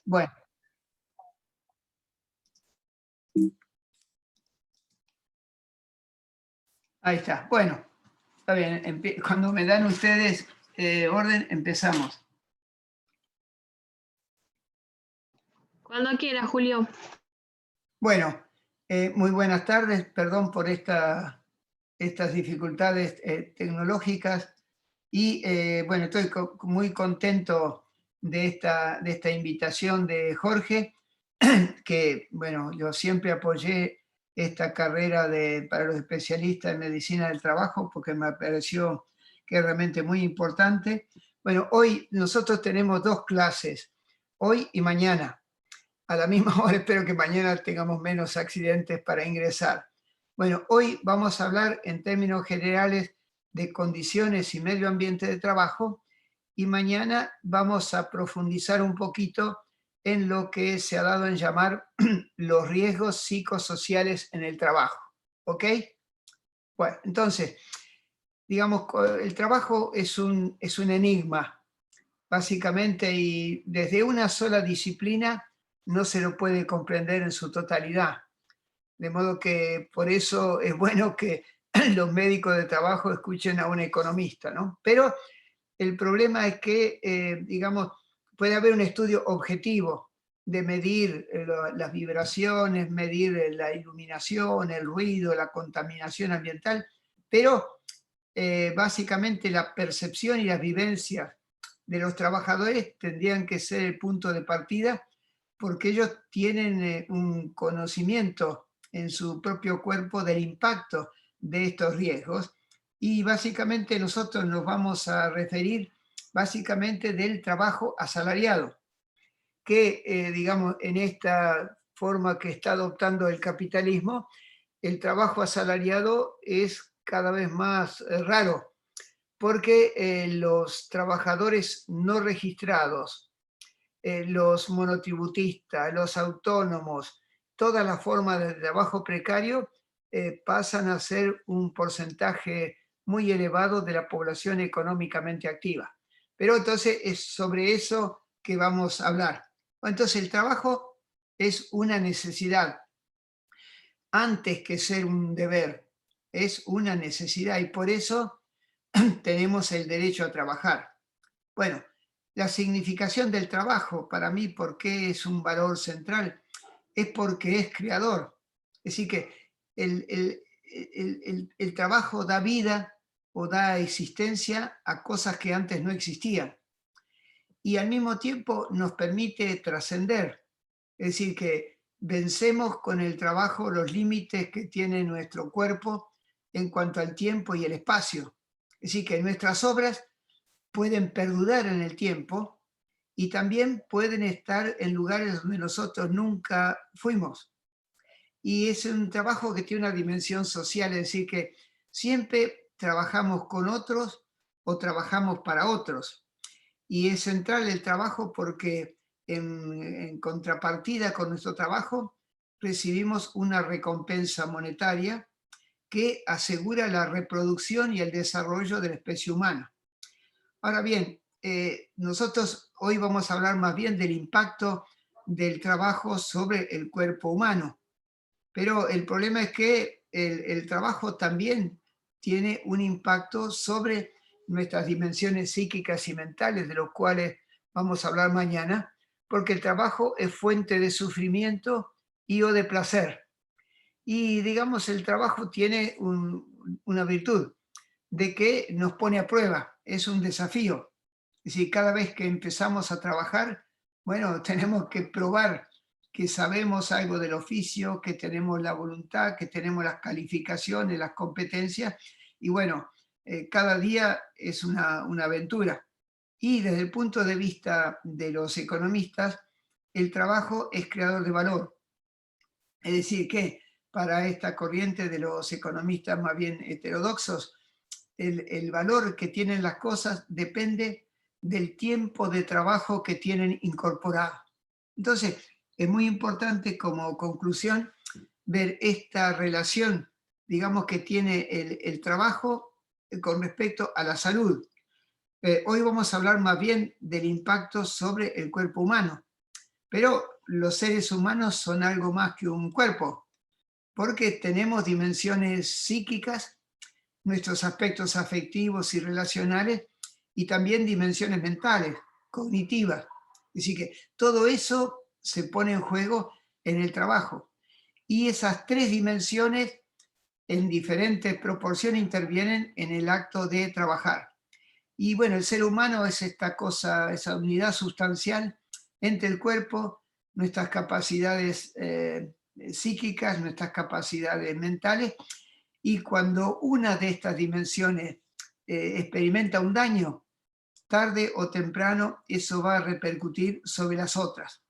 Bueno, ahí está. Bueno, está bien. Cuando me dan ustedes orden, empezamos. Cuando quiera, Julio. Bueno, muy buenas tardes. Perdón por estas dificultades tecnológicas. Y bueno, estoy muy contento de esta invitación de Jorge, que bueno, yo siempre apoyé esta carrera para los especialistas en medicina del trabajo porque me pareció que es realmente muy importante. Bueno, hoy nosotros tenemos dos clases, hoy y mañana. A la misma hora espero que mañana tengamos menos accidentes para ingresar. Bueno, hoy vamos a hablar en términos generales de condiciones y medio ambiente de trabajo y mañana vamos a profundizar un poquito en lo que se ha dado en llamar los riesgos psicosociales en el trabajo. ¿Ok? Bueno, entonces, digamos, el trabajo es un enigma, básicamente, y desde una sola disciplina no se lo puede comprender en su totalidad. De modo que por eso es bueno que los médicos de trabajo escuchen a un economista, ¿no? Pero el problema es que, digamos, puede haber un estudio objetivo de medir las vibraciones, medir la iluminación, el ruido, la contaminación ambiental, pero básicamente la percepción y las vivencias de los trabajadores tendrían que ser el punto de partida porque ellos tienen un conocimiento en su propio cuerpo del impacto de estos riesgos y básicamente nosotros nos vamos a referir básicamente del trabajo asalariado, que digamos en esta forma que está adoptando el capitalismo, el trabajo asalariado es cada vez más raro porque los trabajadores no registrados, los monotributistas, los autónomos, todas las formas de trabajo precario pasan a ser un porcentaje muy elevado de la población económicamente activa. Pero entonces es sobre eso que vamos a hablar. Entonces el trabajo es una necesidad antes que ser un deber, es una necesidad y por eso tenemos el derecho a trabajar. Bueno, la significación del trabajo, para mí, ¿por qué es un valor central? Es porque es creador. Es decir, que el trabajo da vida o da existencia a cosas que antes no existían. Y al mismo tiempo nos permite trascender. Es decir, que vencemos con el trabajo los límites que tiene nuestro cuerpo en cuanto al tiempo y el espacio. Es decir, que nuestras obras pueden perdurar en el tiempo y también pueden estar en lugares donde nosotros nunca fuimos. Y es un trabajo que tiene una dimensión social, es decir, que siempre trabajamos con otros o trabajamos para otros. Y es central el trabajo porque en contrapartida con nuestro trabajo recibimos una recompensa monetaria que asegura la reproducción y el desarrollo de la especie humana. Ahora bien, nosotros hoy vamos a hablar más bien del impacto del trabajo sobre el cuerpo humano, pero el problema es que el trabajo también tiene un impacto sobre nuestras dimensiones psíquicas y mentales, de los cuales vamos a hablar mañana, porque el trabajo es fuente de sufrimiento y o de placer. Y digamos, el trabajo tiene una virtud de que nos pone a prueba, es un desafío. Es decir, cada vez que empezamos a trabajar, bueno, tenemos que probar que sabemos algo del oficio, que tenemos la voluntad, que tenemos las calificaciones, las competencias, y bueno, cada día es una aventura. Y desde el punto de vista de los economistas, el trabajo es creador de valor. Es decir, que para esta corriente de los economistas más bien heterodoxos, el valor que tienen las cosas depende del tiempo de trabajo que tienen incorporado. Entonces, es muy importante como conclusión ver esta relación, digamos, que tiene el trabajo con respecto a la salud. Hoy vamos a hablar más bien del impacto sobre el cuerpo humano, Pero los seres humanos son algo más que un cuerpo, porque tenemos dimensiones psíquicas, nuestros aspectos afectivos y relacionales, y también dimensiones mentales, cognitivas. Es decir, que todo eso se pone en juego en el trabajo. Y esas tres dimensiones en diferentes proporciones intervienen en el acto de trabajar. Y bueno, el ser humano es esta cosa, esa unidad sustancial entre el cuerpo, nuestras capacidades psíquicas, nuestras capacidades mentales, y cuando una de estas dimensiones experimenta un daño, tarde o temprano eso va a repercutir sobre las otras.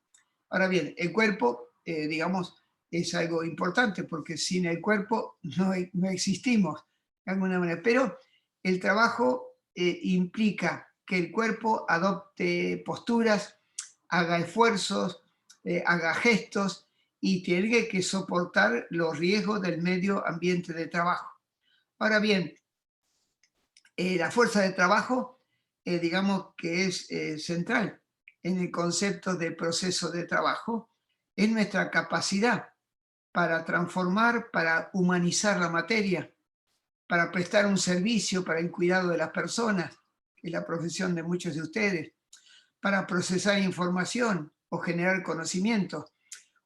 Ahora bien, el cuerpo, digamos, es algo importante porque sin el cuerpo no existimos de alguna manera, pero el trabajo implica que el cuerpo adopte posturas, haga esfuerzos, haga gestos y tiene que soportar los riesgos del medio ambiente de trabajo. Ahora bien, la fuerza de trabajo, digamos que es central en el concepto de proceso de trabajo, es nuestra capacidad para transformar, para humanizar la materia, para prestar un servicio para el cuidado de las personas, que es la profesión de muchos de ustedes, para procesar información o generar conocimiento,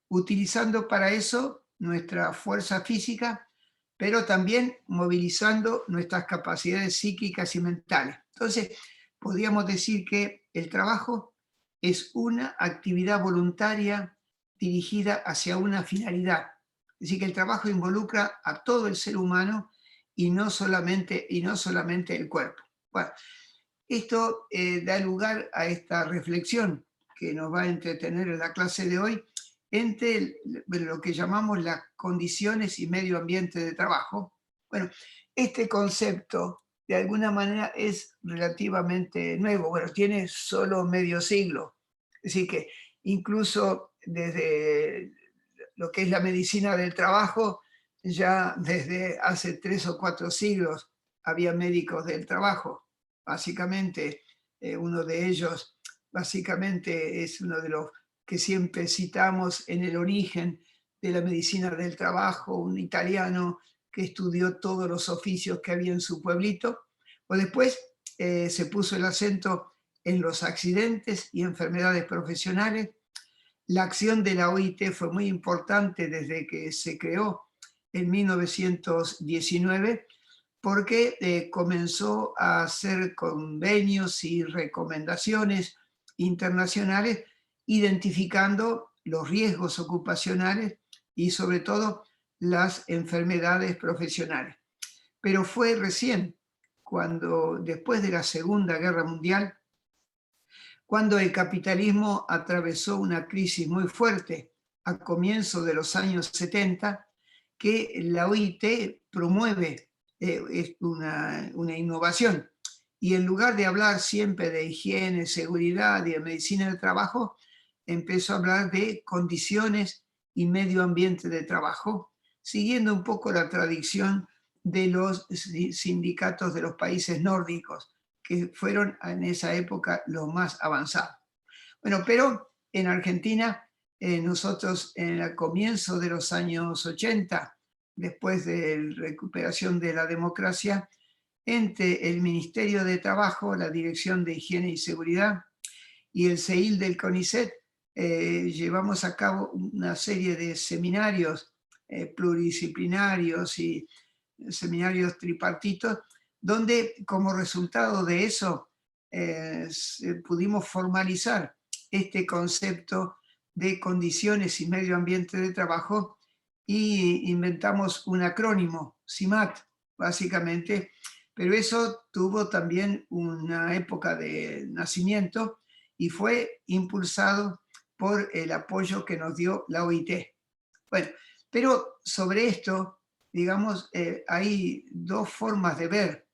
utilizando para eso nuestra fuerza física, pero también movilizando nuestras capacidades psíquicas y mentales. Entonces, podríamos decir que el trabajo es una actividad voluntaria dirigida hacia una finalidad. Es decir, que el trabajo involucra a todo el ser humano y no solamente el cuerpo. Bueno, esto da lugar a esta reflexión que nos va a entretener en la clase de hoy entre lo que llamamos las condiciones y medio ambiente de trabajo. Bueno, este concepto de alguna manera es relativamente nuevo, bueno, tiene solo medio siglo, es decir que incluso desde lo que es la medicina del trabajo, ya desde hace 3 o 4 siglos había médicos del trabajo. Básicamente, uno de ellos, básicamente es uno de los que siempre citamos en el origen de la medicina del trabajo, un italiano que estudió todos los oficios que había en su pueblito. O después se puso el acento en los accidentes y enfermedades profesionales. La acción de la OIT fue muy importante desde que se creó en 1919 porque comenzó a hacer convenios y recomendaciones internacionales identificando los riesgos ocupacionales y sobre todo las enfermedades profesionales. Pero fue recién, cuando después de la Segunda Guerra Mundial, cuando el capitalismo atravesó una crisis muy fuerte a comienzos de los años 70, que la OIT promueve una innovación. Y en lugar de hablar siempre de higiene, seguridad y de medicina del trabajo, empezó a hablar de condiciones y medio ambiente de trabajo, siguiendo un poco la tradición de los sindicatos de los países nórdicos, que fueron en esa época los más avanzados. Bueno, pero en Argentina, nosotros en el comienzo de los años 80, después de la recuperación de la democracia, entre el Ministerio de Trabajo, la Dirección de Higiene y Seguridad y el CEIL del CONICET, llevamos a cabo una serie de seminarios pluridisciplinarios y seminarios tripartitos, donde como resultado de eso pudimos formalizar este concepto de condiciones y medio ambiente de trabajo y inventamos un acrónimo, CIMAT, básicamente, pero eso tuvo también una época de nacimiento y fue impulsado por el apoyo que nos dio la OIT. Bueno, pero sobre esto, digamos, hay dos formas de ver.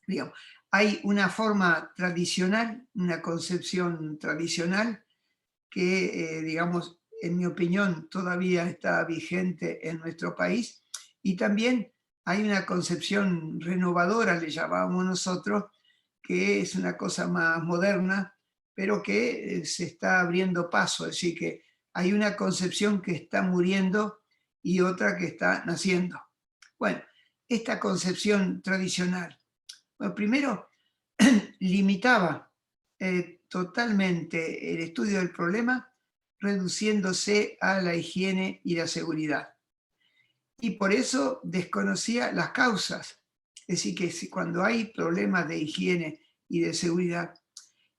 Digamos, hay una forma tradicional, una concepción tradicional que, digamos, en mi opinión, todavía está vigente en nuestro país, y también hay una concepción renovadora, le llamamos nosotros, que es una cosa más moderna, pero que se está abriendo paso, es decir, que hay una concepción que está muriendo y otra que está naciendo. Bueno, esta concepción tradicional, bueno, primero limitaba totalmente el estudio del problema, reduciéndose a la higiene y la seguridad. Y por eso desconocía las causas. Es decir, que cuando hay problemas de higiene y de seguridad,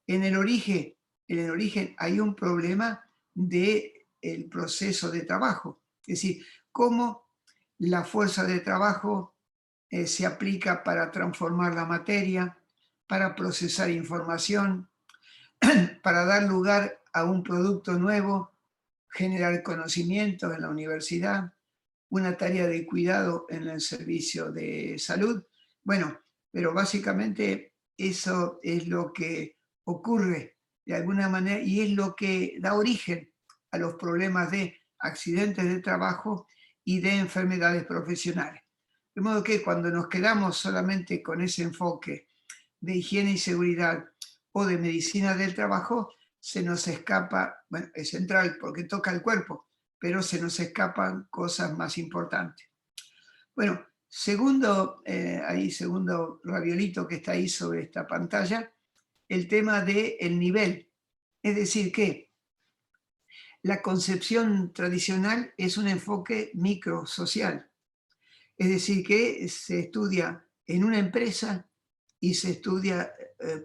en el origen hay un problema del proceso de trabajo. Es decir, cómo la fuerza de trabajo se aplica para transformar la materia, para procesar información, para dar lugar a un producto nuevo, generar conocimiento en la universidad, una tarea de cuidado en el servicio de salud. Bueno, pero básicamente eso es lo que ocurre de alguna manera y es lo que da origen a los problemas de accidentes de trabajo y de enfermedades profesionales. De modo que cuando nos quedamos solamente con ese enfoque de higiene y seguridad o de medicina del trabajo, se nos escapa, bueno, es central porque toca el cuerpo, pero se nos escapan cosas más importantes. Bueno, segundo raviolito que está ahí sobre esta pantalla, el tema del nivel. Es decir, que la concepción tradicional es un enfoque microsocial. Es decir, que se estudia en una empresa y se estudia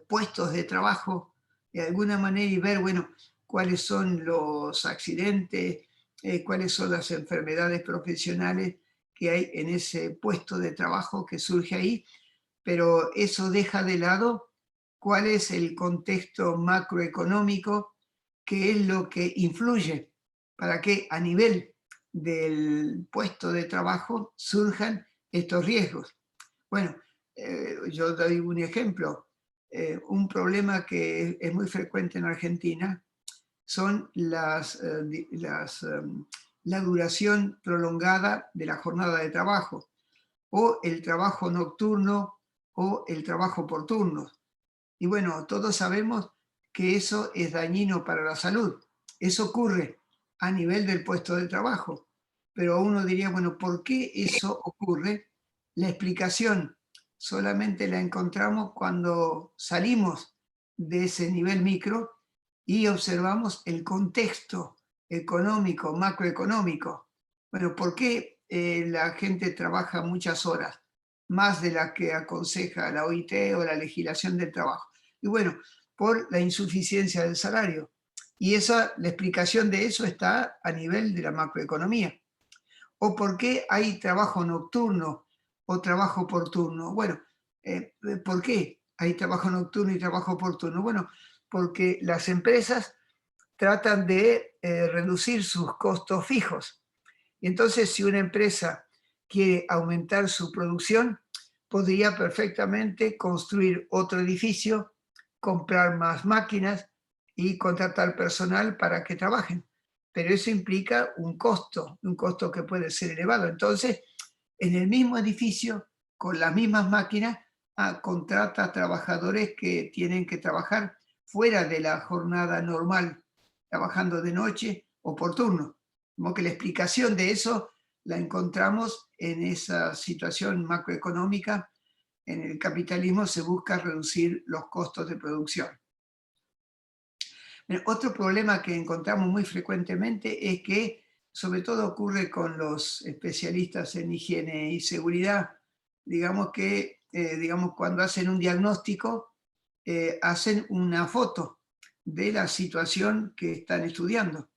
puestos de trabajo de alguna manera y ver, bueno, cuáles son los accidentes, cuáles son las enfermedades profesionales que hay en ese puesto de trabajo que surge ahí, pero eso deja de lado cuál es el contexto macroeconómico, qué es lo que influye para que a nivel del puesto de trabajo surjan estos riesgos. Bueno, yo doy un ejemplo. Un problema que es muy frecuente en Argentina son la duración prolongada de la jornada de trabajo, o el trabajo nocturno, o el trabajo por turnos. Y bueno, todos sabemos que eso es dañino para la salud. Eso ocurre a nivel del puesto de trabajo. Pero uno diría, bueno, ¿por qué eso ocurre? La explicación solamente la encontramos cuando salimos de ese nivel micro y observamos el contexto económico, macroeconómico. Bueno, ¿por qué la gente trabaja muchas horas? Más de las que aconseja la OIT o la legislación del trabajo. Y bueno, por la insuficiencia del salario. Y la explicación de eso está a nivel de la macroeconomía. ¿O por qué hay trabajo nocturno o trabajo por turno? Bueno, ¿por qué hay trabajo nocturno y trabajo por turno? Bueno, porque las empresas tratan de reducir sus costos fijos. Y entonces, si una empresa quiere aumentar su producción, podría perfectamente construir otro edificio, comprar más máquinas y contratar personal para que trabajen. Pero eso implica un costo que puede ser elevado. Entonces, en el mismo edificio, con las mismas máquinas, contrata trabajadores que tienen que trabajar fuera de la jornada normal, trabajando de noche o por turno. Como que la explicación de eso la encontramos en esa situación macroeconómica. En el capitalismo se busca reducir los costos de producción. Otro problema que encontramos muy frecuentemente es que, sobre todo ocurre con los especialistas en higiene y seguridad, digamos que cuando hacen un diagnóstico, hacen una foto de la situación que están estudiando.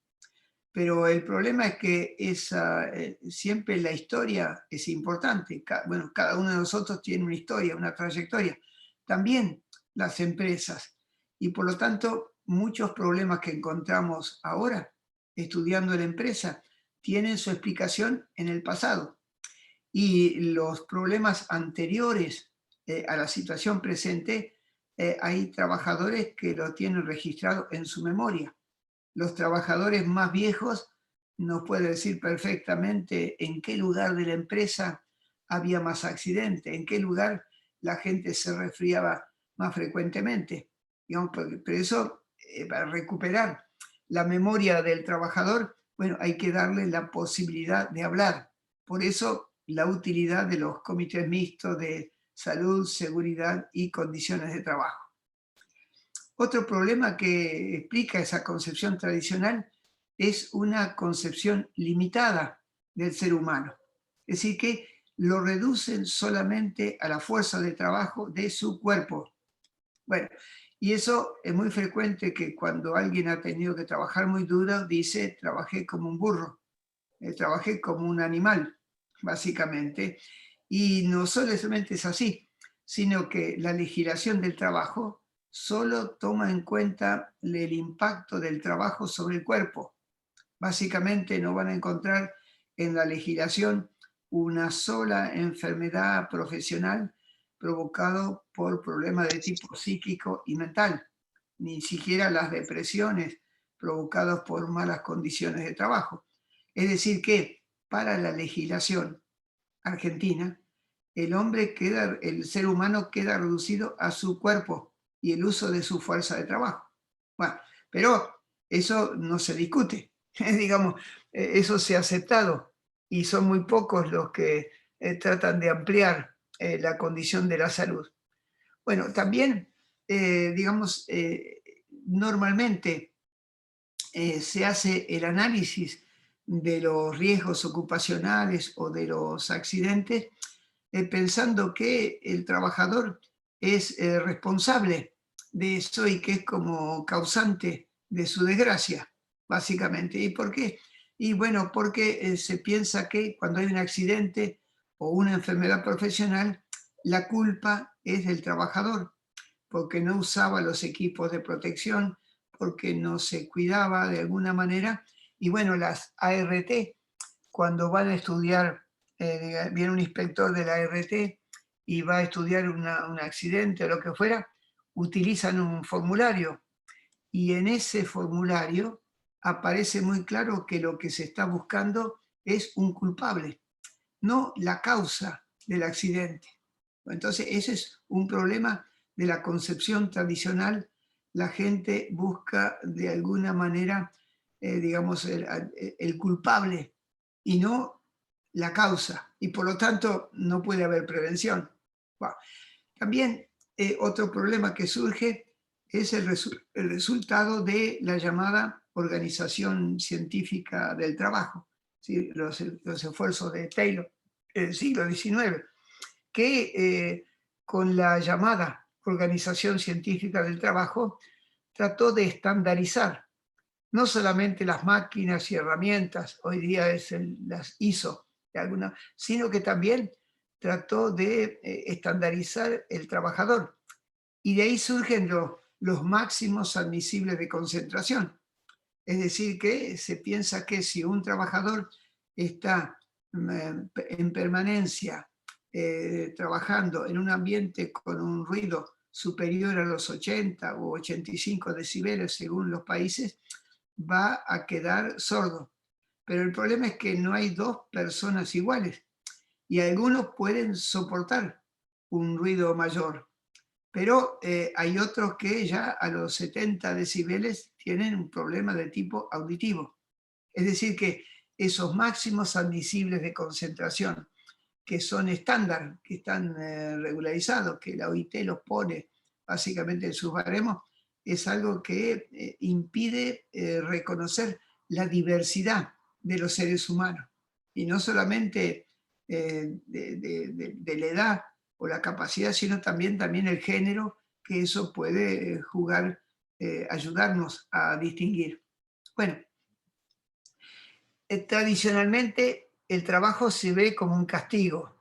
Pero el problema es que siempre la historia es importante. Bueno, cada uno de nosotros tiene una historia, una trayectoria. También las empresas. Y por lo tanto, muchos problemas que encontramos ahora estudiando la empresa tienen su explicación en el pasado. Y los problemas anteriores a la situación presente, hay trabajadores que lo tienen registrado en su memoria. Los trabajadores más viejos nos pueden decir perfectamente en qué lugar de la empresa había más accidentes, en qué lugar la gente se resfriaba más frecuentemente. Digamos, pero eso para recuperar la memoria del trabajador, bueno, hay que darle la posibilidad de hablar. Por eso la utilidad de los comités mixtos de salud, seguridad y condiciones de trabajo. Otro problema que explica esa concepción tradicional es una concepción limitada del ser humano. Es decir, que lo reducen solamente a la fuerza de trabajo de su cuerpo. Bueno, y eso es muy frecuente, que cuando alguien ha tenido que trabajar muy duro, dice: trabajé como un burro, trabajé como un animal, básicamente. Y no solamente es así, sino que la legislación del trabajo solo toma en cuenta el impacto del trabajo sobre el cuerpo. Básicamente no van a encontrar en la legislación una sola enfermedad profesional provocado por problemas de tipo psíquico y mental, ni siquiera las depresiones provocadas por malas condiciones de trabajo. Es decir que para la legislación argentina, el ser humano queda reducido a su cuerpo y el uso de su fuerza de trabajo. Bueno, pero eso no se discute, digamos, eso se ha aceptado y son muy pocos los que tratan de ampliar la condición de la salud. Bueno, también, digamos, normalmente se hace el análisis de los riesgos ocupacionales o de los accidentes, pensando que el trabajador es responsable de eso y que es como causante de su desgracia, básicamente. ¿Y por qué? Y bueno, porque se piensa que cuando hay un accidente o una enfermedad profesional, la culpa es del trabajador, porque no usaba los equipos de protección, porque no se cuidaba de alguna manera. Y bueno, las ART, cuando van a estudiar, viene un inspector de la ART y va a estudiar un accidente o lo que fuera, utilizan un formulario, y en ese formulario aparece muy claro que lo que se está buscando es un culpable, no la causa del accidente. Entonces, ese es un problema de la concepción tradicional. La gente busca de alguna manera, digamos, el culpable y no la causa, y por lo tanto no puede haber prevención. Bueno, también otro problema que surge es el resultado de la llamada organización científica del trabajo, ¿sí? Los esfuerzos de Taylor en el siglo XIX, que con la llamada Organización Científica del Trabajo trató de estandarizar no solamente las máquinas y herramientas, hoy día es las ISO, de alguna, sino que también trató de estandarizar el trabajador. Y de ahí surgen los máximos admisibles de concentración. Es decir, que se piensa que si un trabajador está en permanencia trabajando en un ambiente con un ruido superior a los 80 o 85 decibeles según los países, va a quedar sordo. Pero el problema es que no hay dos personas iguales y algunos pueden soportar un ruido mayor, pero hay otros que ya a los 70 decibeles tienen un problema de tipo auditivo. Es decir, que esos máximos admisibles de concentración, que son estándar, que están regularizados, que la OIT los pone básicamente en sus baremos, es algo que impide reconocer la diversidad de los seres humanos. Y no solamente de la edad o la capacidad, sino también el género, que eso puede jugar, ayudarnos a distinguir. Bueno, tradicionalmente el trabajo se ve como un castigo.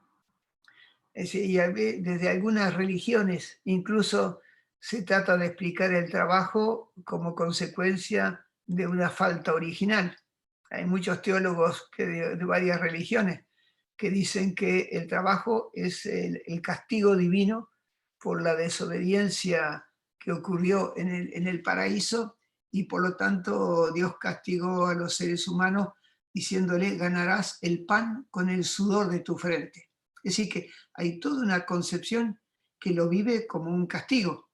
Y desde algunas religiones incluso se trata de explicar el trabajo como consecuencia de una falta original. Hay muchos teólogos de varias religiones que dicen que el trabajo es el castigo divino por la desobediencia que ocurrió en el paraíso, y por lo tanto Dios castigó a los seres humanos diciéndole: ganarás el pan con el sudor de tu frente. Es decir, que hay toda una concepción que lo vive como un castigo.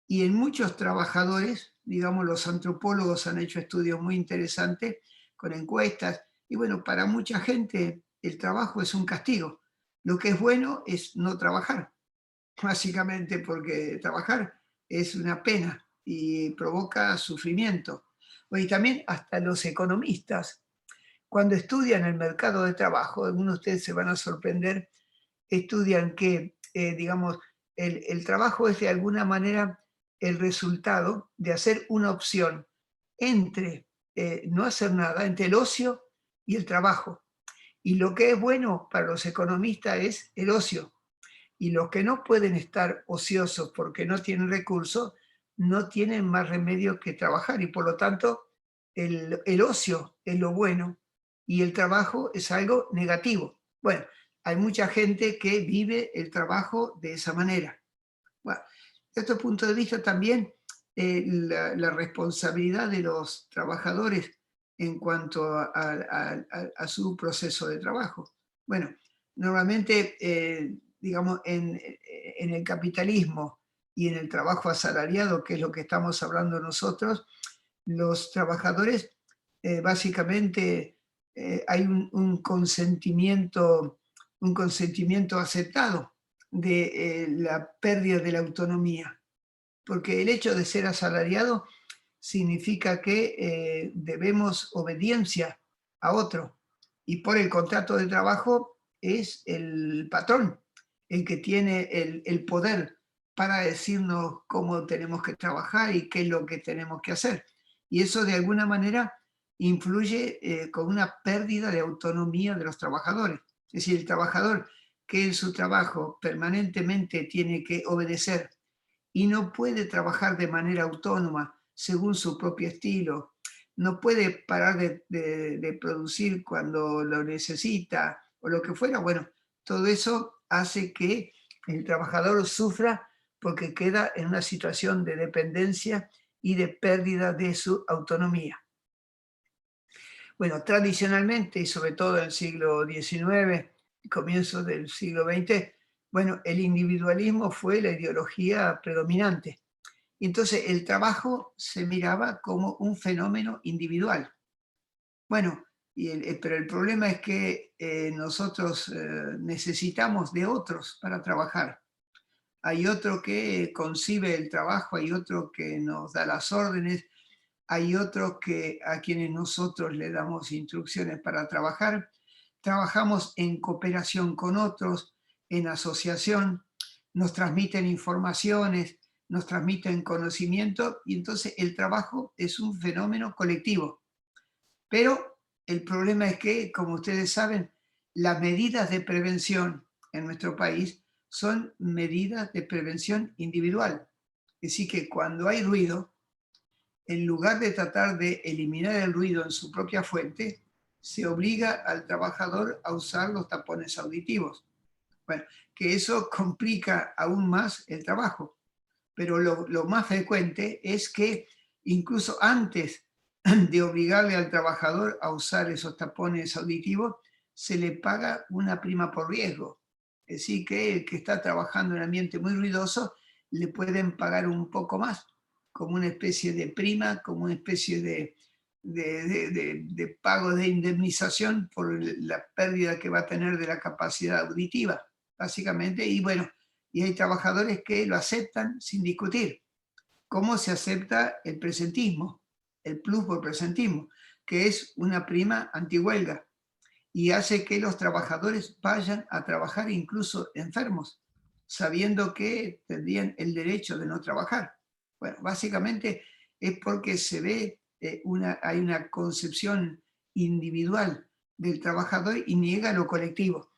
Y en muchos trabajadores digamos, los antropólogos han hecho estudios muy interesantes con encuestas, y bueno, para mucha gente el trabajo es un castigo. Lo que es bueno es no trabajar, básicamente porque trabajar es una pena y provoca sufrimiento. Bueno, y también hasta los economistas, cuando estudian el mercado de trabajo, algunos de ustedes se van a sorprender, estudian que, digamos, el trabajo es de alguna manera el resultado de hacer una opción entre no hacer nada, entre el ocio y el trabajo. Y lo que es bueno para los economistas es el ocio. Y los que no pueden estar ociosos porque no tienen recursos, no tienen más remedio que trabajar. Y por lo tanto, el ocio es lo bueno y el trabajo es algo negativo. Bueno, hay mucha gente que vive el trabajo de esa manera. Bueno, desde este punto de vista también, la responsabilidad de los trabajadores en cuanto a su proceso de trabajo. Bueno, normalmente, digamos, en el capitalismo y en el trabajo asalariado, que es lo que estamos hablando nosotros, los trabajadores, básicamente, hay un consentimiento aceptado de la pérdida de la autonomía, porque el hecho de ser asalariado significa que debemos obediencia a otro, y por el contrato de trabajo es el patrón el que tiene el poder para decirnos cómo tenemos que trabajar y qué es lo que tenemos que hacer. Y eso de alguna manera influye con una pérdida de autonomía de los trabajadores. Es decir, el trabajador que en su trabajo permanentemente tiene que obedecer y no puede trabajar de manera autónoma según su propio estilo, no puede parar de producir cuando lo necesita o lo que fuera, bueno, todo eso hace que el trabajador sufra porque queda en una situación de dependencia y de pérdida de su autonomía. Bueno, tradicionalmente, y sobre todo en el siglo XIX, comienzos del siglo XX, bueno, el individualismo fue la ideología predominante. Y entonces el trabajo se miraba como un fenómeno individual. Bueno, pero el problema es que nosotros necesitamos de otros para trabajar. Hay otro que concibe el trabajo, hay otro que nos da las órdenes, hay otros a quienes nosotros le damos instrucciones para trabajar. Trabajamos en cooperación con otros, en asociación, nos transmiten informaciones, nos transmiten conocimiento, y entonces el trabajo es un fenómeno colectivo. Pero el problema es que, como ustedes saben, las medidas de prevención en nuestro país son medidas de prevención individual. Es decir, que cuando hay ruido, en lugar de tratar de eliminar el ruido en su propia fuente, se obliga al trabajador a usar los tapones auditivos. Bueno, que eso complica aún más el trabajo. Pero lo más frecuente es que incluso antes de obligarle al trabajador a usar esos tapones auditivos, se le paga una prima por riesgo. Es decir, que el que está trabajando en un ambiente muy ruidoso le pueden pagar un poco más, como una especie de prima, como una especie de pago de indemnización por la pérdida que va a tener de la capacidad auditiva, básicamente. Y bueno, y hay trabajadores que lo aceptan sin discutir. ¿Cómo se acepta el presentismo? El plus por presentismo, que es una prima antihuelga y hace que los trabajadores vayan a trabajar incluso enfermos, sabiendo que tendrían el derecho de no trabajar. Bueno, básicamente es porque se ve, hay una concepción individual del trabajador y niega lo colectivo.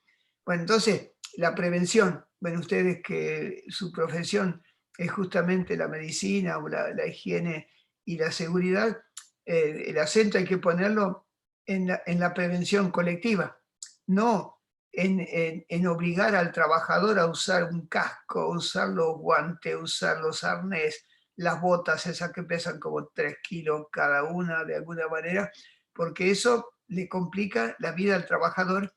Bueno, entonces, la prevención, bueno, ustedes que su profesión es justamente la medicina o la higiene y la seguridad, el acento hay que ponerlo en la prevención colectiva, no en obligar al trabajador a usar un casco, usar los guantes, usar los arnés, las botas esas que pesan como 3 kilos cada una de alguna manera, porque eso le complica la vida al trabajador,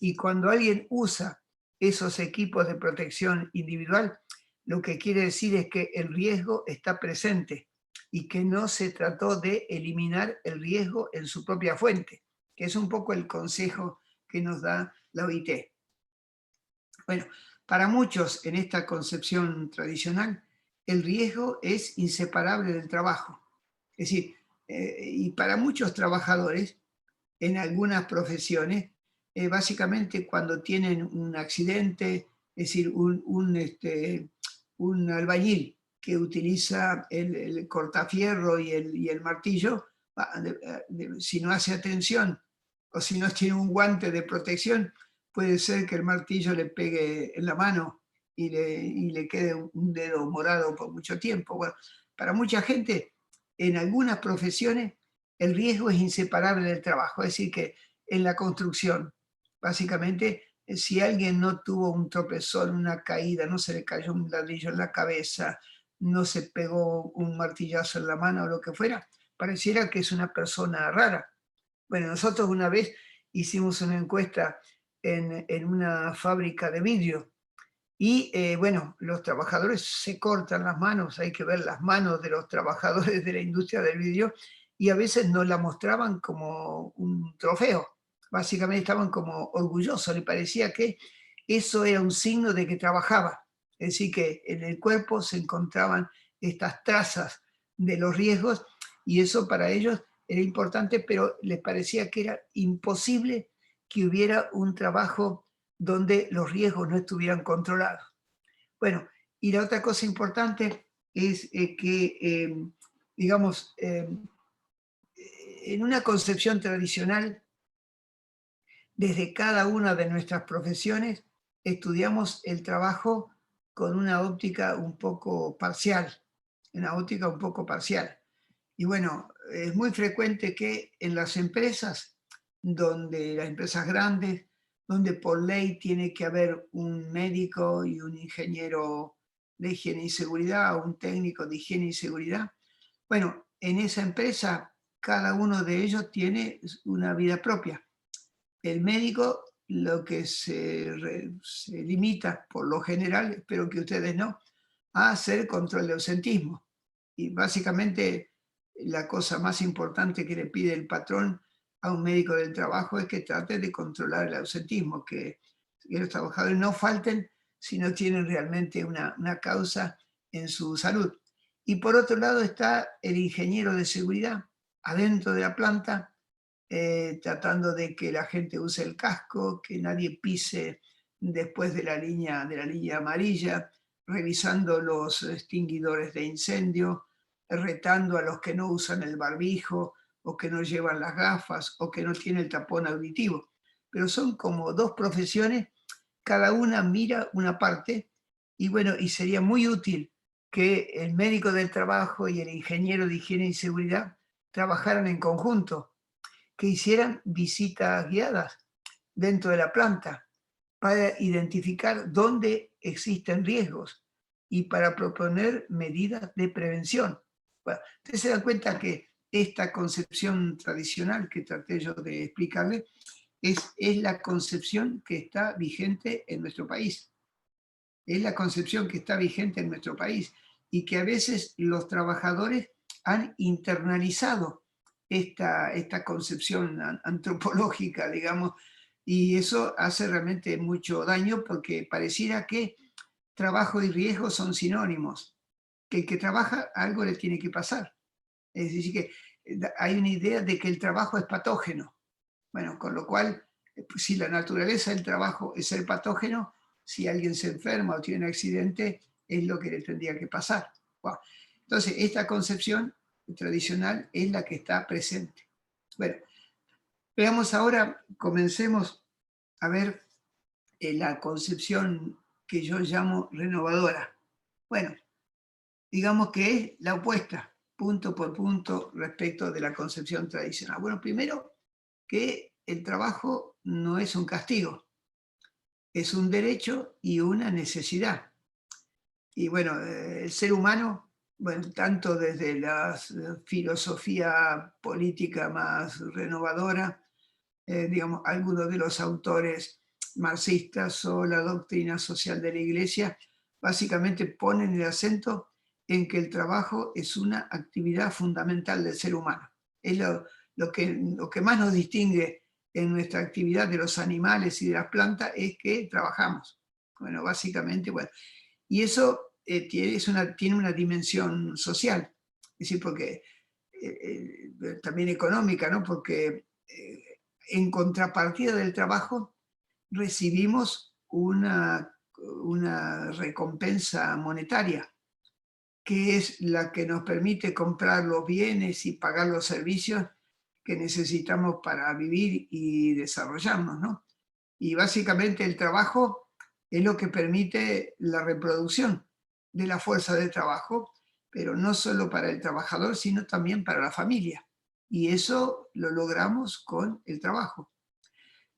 y cuando alguien usa esos equipos de protección individual, lo que quiere decir es que el riesgo está presente. y que no se trató de eliminar el riesgo en su propia fuente, que es un poco el consejo que nos da la OIT. Bueno, para muchos en esta concepción tradicional, el riesgo es inseparable del trabajo. Es decir, y para muchos trabajadores, en algunas profesiones, básicamente cuando tienen un accidente, es decir, un albañil que utiliza el cortafierro y el martillo, si no hace atención o si no tiene un guante de protección, puede ser que el martillo le pegue en la mano y le quede un dedo morado por mucho tiempo. Bueno, para mucha gente, en algunas profesiones, el riesgo es inseparable del trabajo. Es decir, que en la construcción, básicamente, si alguien no tuvo un tropezón, una caída, no se le cayó un ladrillo en la cabeza, no se pegó un martillazo en la mano o lo que fuera, pareciera que es una persona rara. Bueno, nosotros una vez hicimos una encuesta en una fábrica de vidrio y bueno, los trabajadores se cortan las manos, hay que ver las manos de los trabajadores de la industria del vidrio y a veces nos la mostraban como un trofeo. Básicamente estaban como orgullosos, le parecía que eso era un signo de que trabajaba. Es decir, que en el cuerpo se encontraban estas trazas de los riesgos y eso para ellos era importante, pero les parecía que era imposible que hubiera un trabajo donde los riesgos no estuvieran controlados. Bueno, y la otra cosa importante es que, digamos, en una concepción tradicional, desde cada una de nuestras profesiones, estudiamos el trabajo con una óptica un poco parcial, una óptica un poco parcial. Y bueno, es muy frecuente que en las empresas, donde las empresas grandes, donde por ley tiene que haber un médico y un ingeniero de higiene y seguridad, o un técnico de higiene y seguridad, bueno, en esa empresa cada uno de ellos tiene una vida propia. El médico lo que se limita, por lo general, espero que ustedes no, a hacer control de ausentismo. Y básicamente la cosa más importante que le pide el patrón a un médico del trabajo es que trate de controlar el ausentismo, que los trabajadores no falten si no tienen realmente una causa en su salud. Y por otro lado está el ingeniero de seguridad adentro de la planta, tratando de que la gente use el casco, que nadie pise después de la línea amarilla, revisando los extinguidores de incendio, retando a los que no usan el barbijo, o que no llevan las gafas, o que no tienen el tapón auditivo. Pero son como dos profesiones, cada una mira una parte, y bueno, y sería muy útil que el médico del trabajo y el ingeniero de higiene y seguridad trabajaran en conjunto, que hicieran visitas guiadas dentro de la planta para identificar dónde existen riesgos y para proponer medidas de prevención. Bueno, ustedes se dan cuenta que esta concepción tradicional que traté yo de explicarle es la concepción que está vigente en nuestro país. Es la concepción que está vigente en nuestro país y que a veces los trabajadores han internalizado esta concepción antropológica, digamos, y eso hace realmente mucho daño porque pareciera que trabajo y riesgo son sinónimos, que el que trabaja algo le tiene que pasar. Es decir, que hay una idea de que el trabajo es patógeno. Bueno, con lo cual, si la naturaleza del trabajo es el patógeno, si alguien se enferma o tiene un accidente, es lo que le tendría que pasar. Wow. Entonces, esta concepción tradicional es la que está presente. Bueno, veamos ahora, comencemos a ver la concepción que yo llamo renovadora. Bueno, digamos que es la opuesta, punto por punto, respecto de la concepción tradicional. Bueno, primero, que el trabajo no es un castigo, es un derecho y una necesidad. Y bueno, el ser humano, bueno, tanto desde la filosofía política más renovadora, digamos, algunos de los autores marxistas o la doctrina social de la Iglesia, básicamente ponen el acento en que el trabajo es una actividad fundamental del ser humano. Es lo que más nos distingue en nuestra actividad de los animales y de las plantas es que trabajamos. Bueno, básicamente, bueno. Y eso tiene una dimensión social, es decir, porque también económica, ¿no? Porque en contrapartida del trabajo recibimos una recompensa monetaria, que es la que nos permite comprar los bienes y pagar los servicios que necesitamos para vivir y desarrollarnos, ¿no? Y básicamente el trabajo es lo que permite la reproducción de la fuerza de trabajo, pero no solo para el trabajador, sino también para la familia. Y eso lo logramos con el trabajo.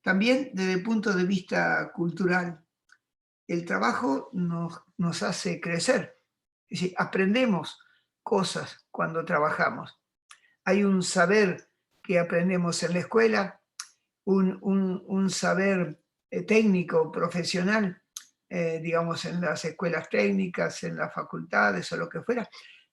También desde el punto de vista cultural, el trabajo nos hace crecer. Es decir, aprendemos cosas cuando trabajamos. Hay un saber que aprendemos en la escuela, un saber técnico, profesional, digamos, en las escuelas técnicas, en las facultades o lo que fuera,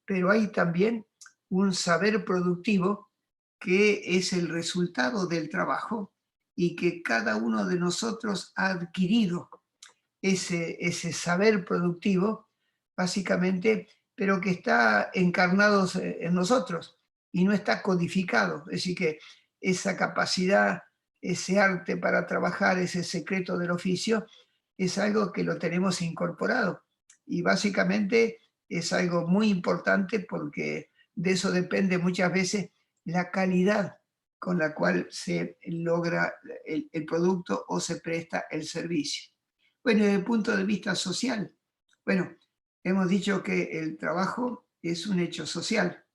pero hay también un saber productivo que es el resultado del trabajo y que cada uno de nosotros ha adquirido ese saber productivo, básicamente, pero que está encarnado en nosotros y no está codificado. Es decir, que esa capacidad, ese arte para trabajar, ese secreto del oficio, es algo que lo tenemos incorporado. Y básicamente es algo muy importante porque de eso depende muchas veces la calidad con la cual se logra el producto o se presta el servicio. Bueno, desde el punto de vista social, bueno, hemos dicho que el trabajo es un hecho social.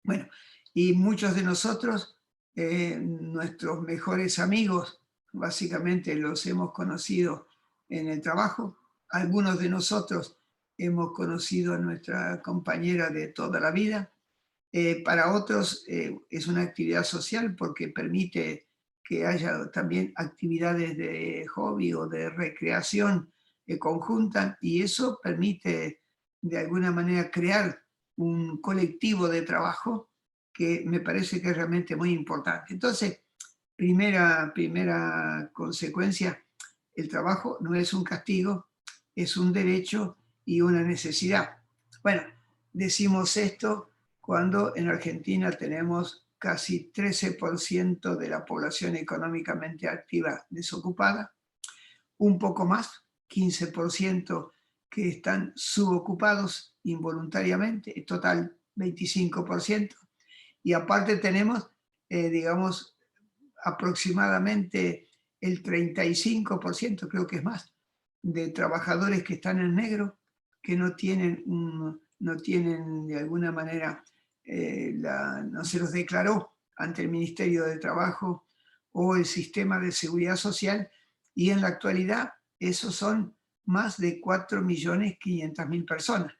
Bueno, y muchos de nosotros, nuestros mejores amigos, básicamente los hemos conocido en el trabajo. Algunos de nosotros hemos conocido a nuestra compañera de toda la vida. Para otros es una actividad social porque permite que haya también actividades de hobby o de recreación conjunta, y eso permite de alguna manera crear un colectivo de trabajo que me parece que es realmente muy importante. Entonces, primera consecuencia, el trabajo no es un castigo, es un derecho y una necesidad. Bueno, decimos esto cuando en Argentina tenemos casi 13% de la población económicamente activa desocupada, un poco más, 15% que están subocupados involuntariamente, en total 25%, y aparte tenemos, digamos, aproximadamente el 35%, creo que es más, de trabajadores que están en negro, que no tienen de alguna manera, no se los declaró ante el Ministerio de Trabajo o el sistema de seguridad social, y en la actualidad esos son más de 4.500.000 personas.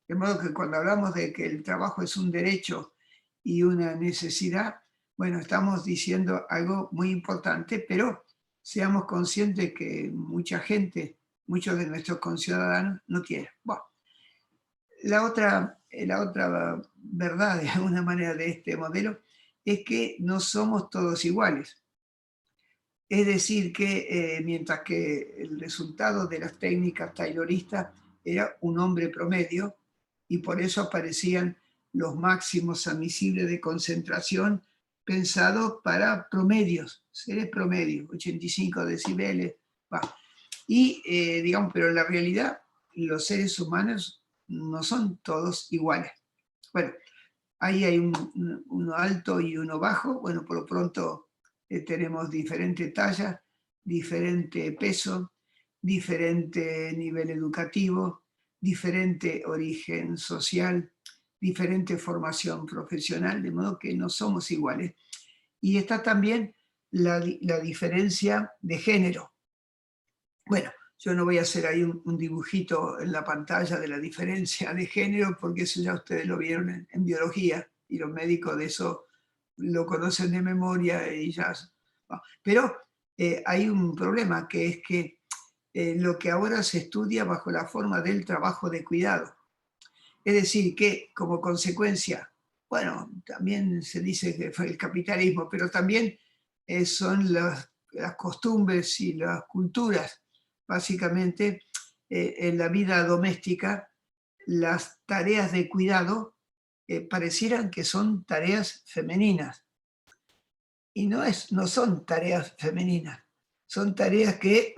De modo que cuando hablamos de que el trabajo es un derecho y una necesidad, bueno, estamos diciendo algo muy importante, pero seamos conscientes que mucha gente, muchos de nuestros conciudadanos no quieren. Bueno, la otra verdad, de alguna manera, de este modelo es que no somos todos iguales. Es decir, que mientras que el resultado de las técnicas tayloristas era un hombre promedio, y por eso aparecían los máximos admisibles de concentración pensados para promedios, seres promedios, 85 decibeles. Va. Y, digamos, pero en la realidad los seres humanos no son todos iguales. Bueno, ahí hay uno alto y uno bajo. Bueno, por lo pronto tenemos diferente talla, diferente peso, diferente nivel educativo, diferente origen social, diferente formación profesional, de modo que no somos iguales. Y está también la diferencia de género. Bueno, yo no voy a hacer ahí un dibujito en la pantalla de la diferencia de género, porque eso ya ustedes lo vieron en biología, y los médicos de eso lo conocen de memoria y ya. Pero hay un problema, que es que lo que ahora se estudia bajo la forma del trabajo de cuidado. Es decir, que como consecuencia, bueno, también se dice que fue el capitalismo, pero también son las costumbres y las culturas, básicamente, en la vida doméstica, las tareas de cuidado parecieran que son tareas femeninas. Y no son tareas femeninas, son tareas que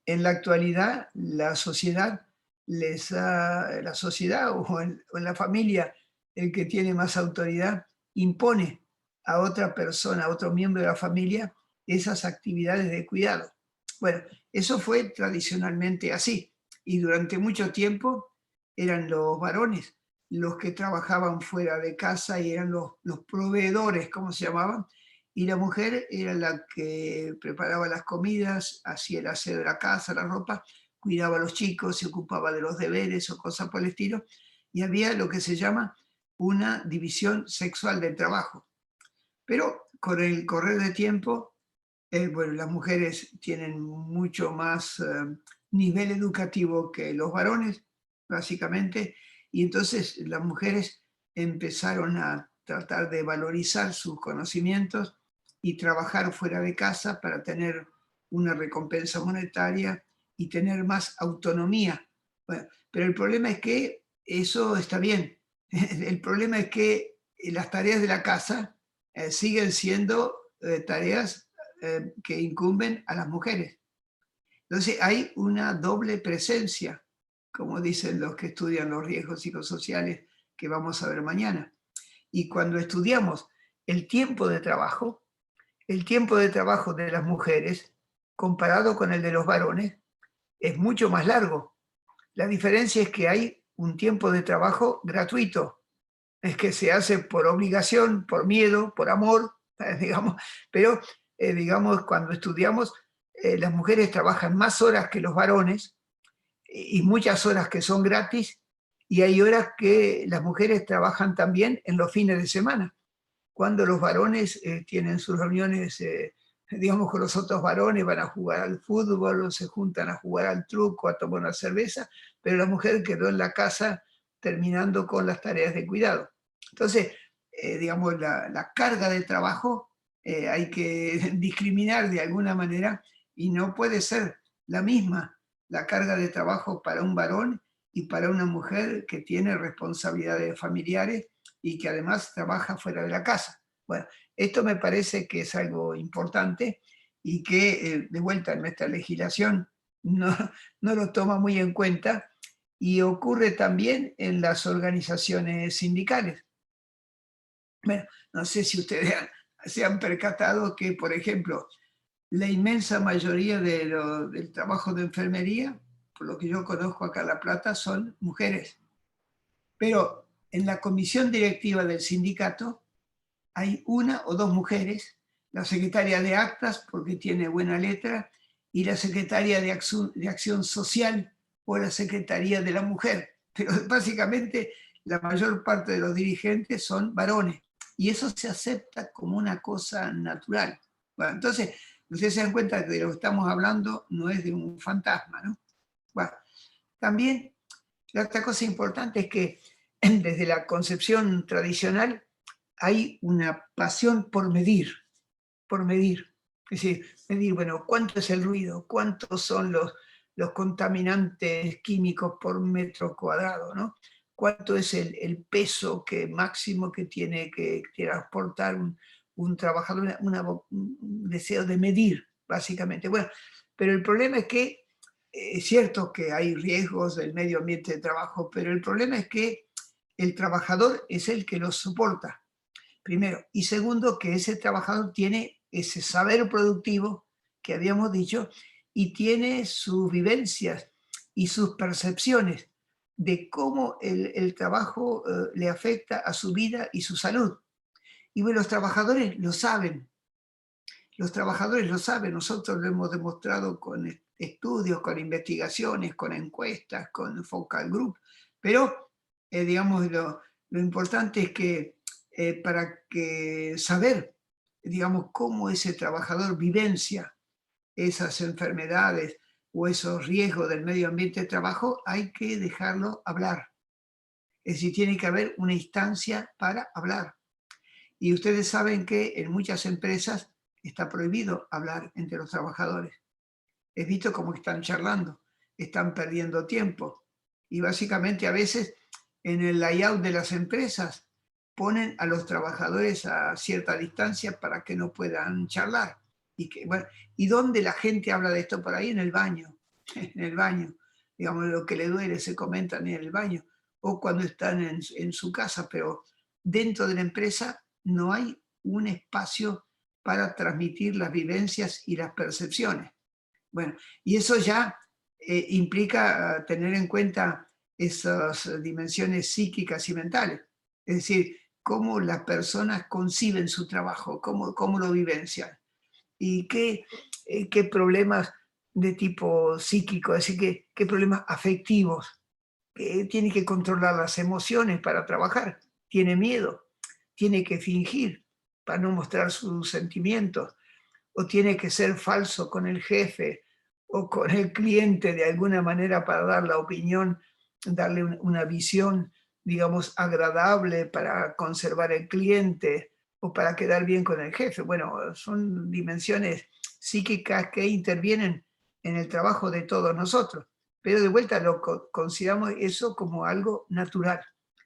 en la actualidad la sociedad la sociedad o en la familia, el que tiene más autoridad, impone a otra persona, a otro miembro de la familia, esas actividades de cuidado. Bueno, eso fue tradicionalmente así, y durante mucho tiempo eran los varones los que trabajaban fuera de casa y eran los proveedores, como se llamaban, y la mujer era la que preparaba las comidas, hacía el aseo de la casa, la ropa, cuidaba a los chicos, se ocupaba de los deberes o cosas por el estilo, y había lo que se llama una división sexual del trabajo. Pero con el correr del tiempo, bueno, las mujeres tienen mucho más nivel educativo que los varones, básicamente, y entonces las mujeres empezaron a tratar de valorizar sus conocimientos y trabajar fuera de casa para tener una recompensa monetaria y tener más autonomía. Bueno, pero el problema es que eso está bien. El problema es que las tareas de la casa siguen siendo tareas que incumben a las mujeres. Entonces hay una doble presencia, como dicen los que estudian los riesgos psicosociales que vamos a ver mañana. Y cuando estudiamos el tiempo de trabajo de las mujeres comparado con el de los varones es mucho más largo. La diferencia es que hay un tiempo de trabajo gratuito, es que se hace por obligación, por miedo, por amor, digamos, pero digamos, cuando estudiamos, las mujeres trabajan más horas que los varones y muchas horas que son gratis, y hay horas que las mujeres trabajan también en los fines de semana, cuando los varones tienen sus reuniones, digamos, con los otros varones, van a jugar al fútbol o se juntan a jugar al truco, a tomar una cerveza, pero la mujer quedó en la casa terminando con las tareas de cuidado. Entonces, digamos, la carga de trabajo hay que discriminar de alguna manera y no puede ser la misma la carga de trabajo para un varón y para una mujer que tiene responsabilidades familiares y que además trabaja fuera de la casa. Bueno, esto me parece que es algo importante y que de vuelta en nuestra legislación no lo toma muy en cuenta y ocurre también en las organizaciones sindicales. Bueno, no sé si ustedes se han percatado que, por ejemplo, la inmensa mayoría del trabajo de enfermería, por lo que yo conozco acá en La Plata, son mujeres. Pero en la comisión directiva del sindicato hay una o dos mujeres, la secretaria de actas, porque tiene buena letra, y la secretaria de acción social o la secretaría de la mujer. Pero básicamente la mayor parte de los dirigentes son varones. Y eso se acepta como una cosa natural. Bueno, entonces, ustedes se dan cuenta que de lo que estamos hablando no es de un fantasma, ¿no? Bueno, también la otra cosa importante es que desde la concepción tradicional hay una pasión por medir, por medir. Es decir, medir, bueno, cuánto es el ruido, cuántos son los contaminantes químicos por metro cuadrado, ¿no? Cuánto es el peso máximo que tiene que transportar un trabajador, un deseo de medir, básicamente. Bueno, pero el problema es que es cierto que hay riesgos del medio ambiente de trabajo, pero el problema es que el trabajador es el que los soporta, primero. Y segundo, que ese trabajador tiene ese saber productivo que habíamos dicho y tiene sus vivencias y sus percepciones de cómo el trabajo le afecta a su vida y su salud. Y bueno, los trabajadores lo saben, nosotros lo hemos demostrado con estudios, con investigaciones, con encuestas, con focal group, pero digamos, lo importante es que para que saber, digamos, cómo ese trabajador vivencia esas enfermedades o esos riesgos del medio ambiente de trabajo, hay que dejarlo hablar. Es decir, tiene que haber una instancia para hablar. Y ustedes saben que en muchas empresas está prohibido hablar entre los trabajadores. Es visto como están charlando, están perdiendo tiempo. Y básicamente a veces en el layout de las empresas ponen a los trabajadores a cierta distancia para que no puedan charlar. Bueno, ¿y dónde la gente habla de esto? Por ahí en el baño, en el baño. Digamos, lo que le duele se comentan en el baño o cuando están en su casa, pero dentro de la empresa no hay un espacio para transmitir las vivencias y las percepciones. Bueno, y eso ya implica tener en cuenta esas dimensiones psíquicas y mentales. Es decir, cómo las personas conciben su trabajo, cómo lo vivencian. Y qué problemas de tipo psíquico, es decir, qué problemas afectivos. Tiene que controlar las emociones para trabajar. Tiene miedo, tiene que fingir para no mostrar sus sentimientos, o tiene que ser falso con el jefe o con el cliente de alguna manera para dar la opinión, darle una visión, digamos, agradable para conservar el cliente o para quedar bien con el jefe. Bueno, son dimensiones psíquicas que intervienen en el trabajo de todos nosotros, pero de vuelta consideramos eso como algo natural.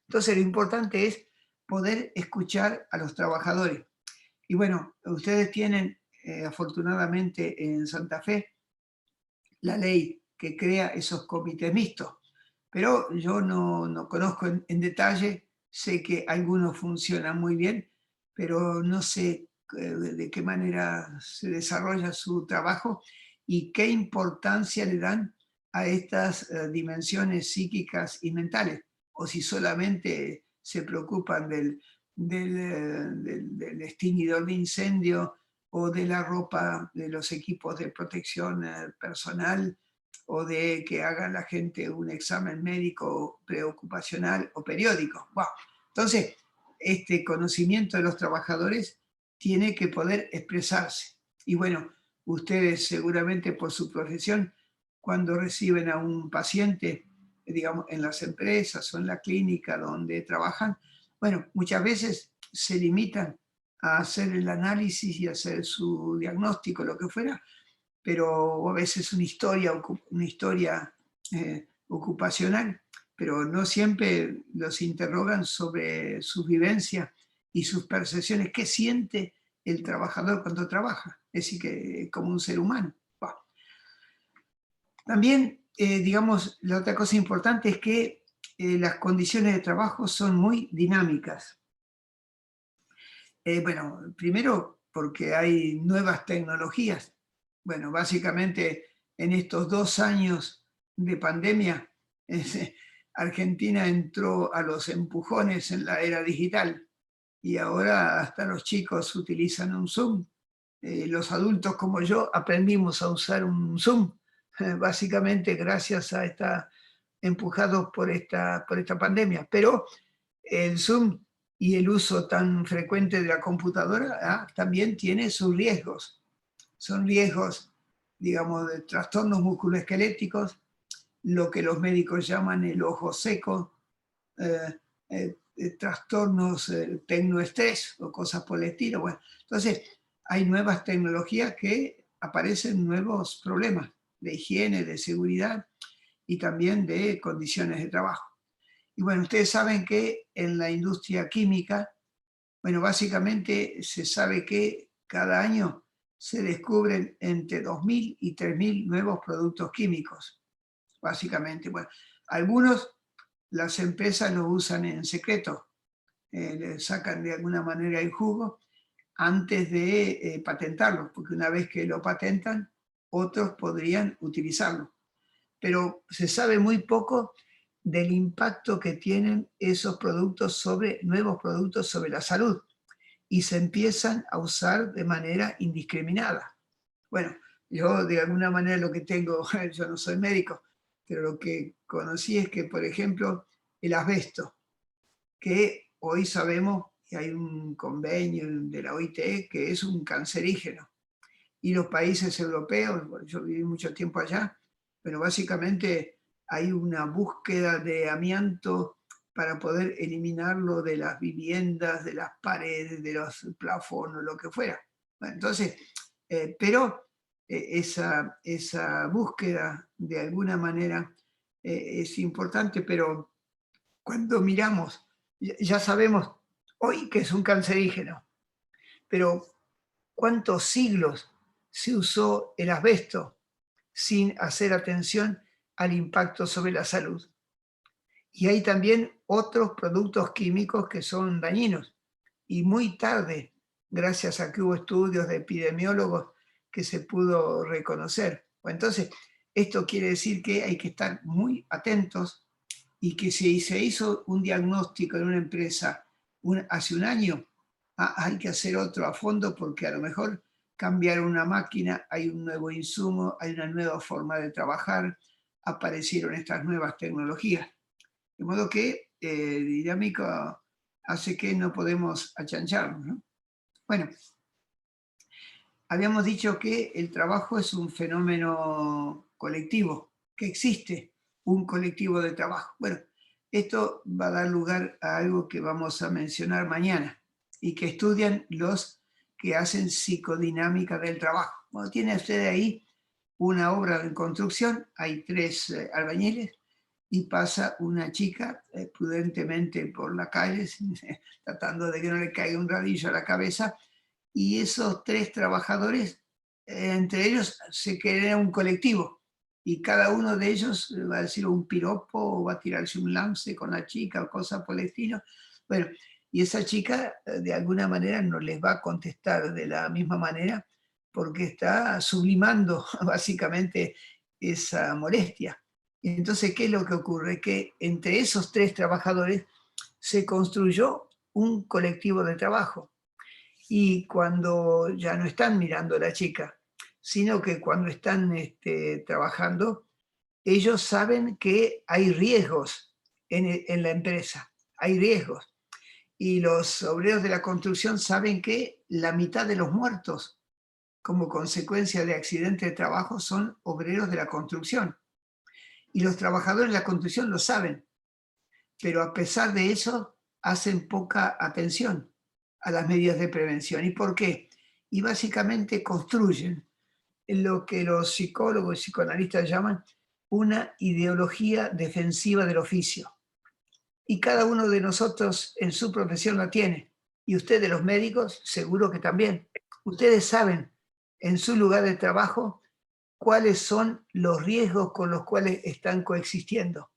Entonces lo importante es poder escuchar a los trabajadores. Y bueno, ustedes tienen afortunadamente en Santa Fe la ley que crea esos comités mixtos, pero yo no conozco en detalle, sé que algunos funcionan muy bien, pero no sé de qué manera se desarrolla su trabajo y qué importancia le dan a estas dimensiones psíquicas y mentales, o si solamente se preocupan del extinguidor de incendio o de la ropa, de los equipos de protección personal, o de que haga la gente un examen médico preocupacional o periódico. Wow. Entonces, este conocimiento de los trabajadores tiene que poder expresarse. Y bueno, ustedes seguramente por su profesión, cuando reciben a un paciente, digamos, en las empresas o en la clínica donde trabajan, bueno, muchas veces se limitan a hacer el análisis y hacer su diagnóstico, lo que fuera, pero a veces una historia ocupacional, pero no siempre los interrogan sobre sus vivencias y sus percepciones, qué siente el trabajador cuando trabaja, es decir, que como un ser humano. Wow. También, digamos, la otra cosa importante es que las condiciones de trabajo son muy dinámicas. Bueno, primero porque hay nuevas tecnologías. Bueno, básicamente en estos 2 años de pandemia, Argentina entró a los empujones en la era digital y ahora hasta los chicos utilizan un Zoom. Los adultos como yo aprendimos a usar un Zoom, básicamente gracias a empujados por esta pandemia. Pero el Zoom y el uso tan frecuente de la computadora también tiene sus riesgos. Son riesgos, digamos, de trastornos musculoesqueléticos, lo que los médicos llaman el ojo seco, trastornos tecnoestrés o cosas por el estilo. Bueno, entonces, hay nuevas tecnologías que aparecen nuevos problemas de higiene, de seguridad y también de condiciones de trabajo. Y bueno, ustedes saben que en la industria química, bueno, básicamente se sabe que cada año se descubren entre 2.000 y 3.000 nuevos productos químicos, básicamente. Bueno, algunos las empresas lo usan en secreto, le sacan de alguna manera el jugo antes de patentarlo, porque una vez que lo patentan, otros podrían utilizarlo. Pero se sabe muy poco del impacto que tienen esos productos nuevos productos sobre la salud, y se empiezan a usar de manera indiscriminada. Bueno, yo de alguna manera lo que tengo, yo no soy médico, pero lo que conocí es que, por ejemplo, el asbesto, que hoy sabemos que hay un convenio de la OIT que es un cancerígeno. Y los países europeos, yo viví mucho tiempo allá, pero básicamente hay una búsqueda de amianto para poder eliminarlo de las viviendas, de las paredes, de los plafones, lo que fuera. Bueno, entonces, pero esa búsqueda de alguna manera es importante, pero cuando miramos, ya sabemos hoy que es un cancerígeno, pero ¿cuántos siglos se usó el asbesto sin hacer atención al impacto sobre la salud? Y hay también otros productos químicos que son dañinos. Y muy tarde, gracias a que hubo estudios de epidemiólogos, que se pudo reconocer. Entonces, esto quiere decir que hay que estar muy atentos y que si se hizo un diagnóstico en una empresa hace un año, hay que hacer otro a fondo porque a lo mejor cambiaron una máquina, hay un nuevo insumo, hay una nueva forma de trabajar, aparecieron estas nuevas tecnologías. De modo que dinámica hace que no podemos achancharnos, ¿no? Bueno, habíamos dicho que el trabajo es un fenómeno colectivo, que existe un colectivo de trabajo. Bueno, esto va a dar lugar a algo que vamos a mencionar mañana y que estudian los que hacen psicodinámica del trabajo. Bueno, tiene usted ahí una obra en construcción, hay 3 albañiles y pasa una chica prudentemente por la calle, tratando de que no le caiga un radillo a la cabeza, y esos 3 trabajadores, entre ellos se crea un colectivo, y cada uno de ellos va a decir un piropo, o va a tirarse un lance con la chica, o cosas por el estilo. Bueno, y esa chica de alguna manera no les va a contestar de la misma manera, porque está sublimando básicamente esa molestia. Entonces, ¿qué es lo que ocurre? Que entre esos 3 trabajadores se construyó un colectivo de trabajo. Y cuando ya no están mirando a la chica, sino que cuando están trabajando, ellos saben que hay riesgos en la empresa, hay riesgos. Y los obreros de la construcción saben que la mitad de los muertos como consecuencia de accidentes de trabajo son obreros de la construcción. Y los trabajadores de la construcción lo saben, pero a pesar de eso hacen poca atención a las medidas de prevención. ¿Y por qué? Y básicamente construyen lo que los psicólogos y psicoanalistas llaman una ideología defensiva del oficio. Y cada uno de nosotros en su profesión la tiene. Y ustedes, los médicos, seguro que también. Ustedes saben en su lugar de trabajo cuáles son los riesgos con los cuales están coexistiendo.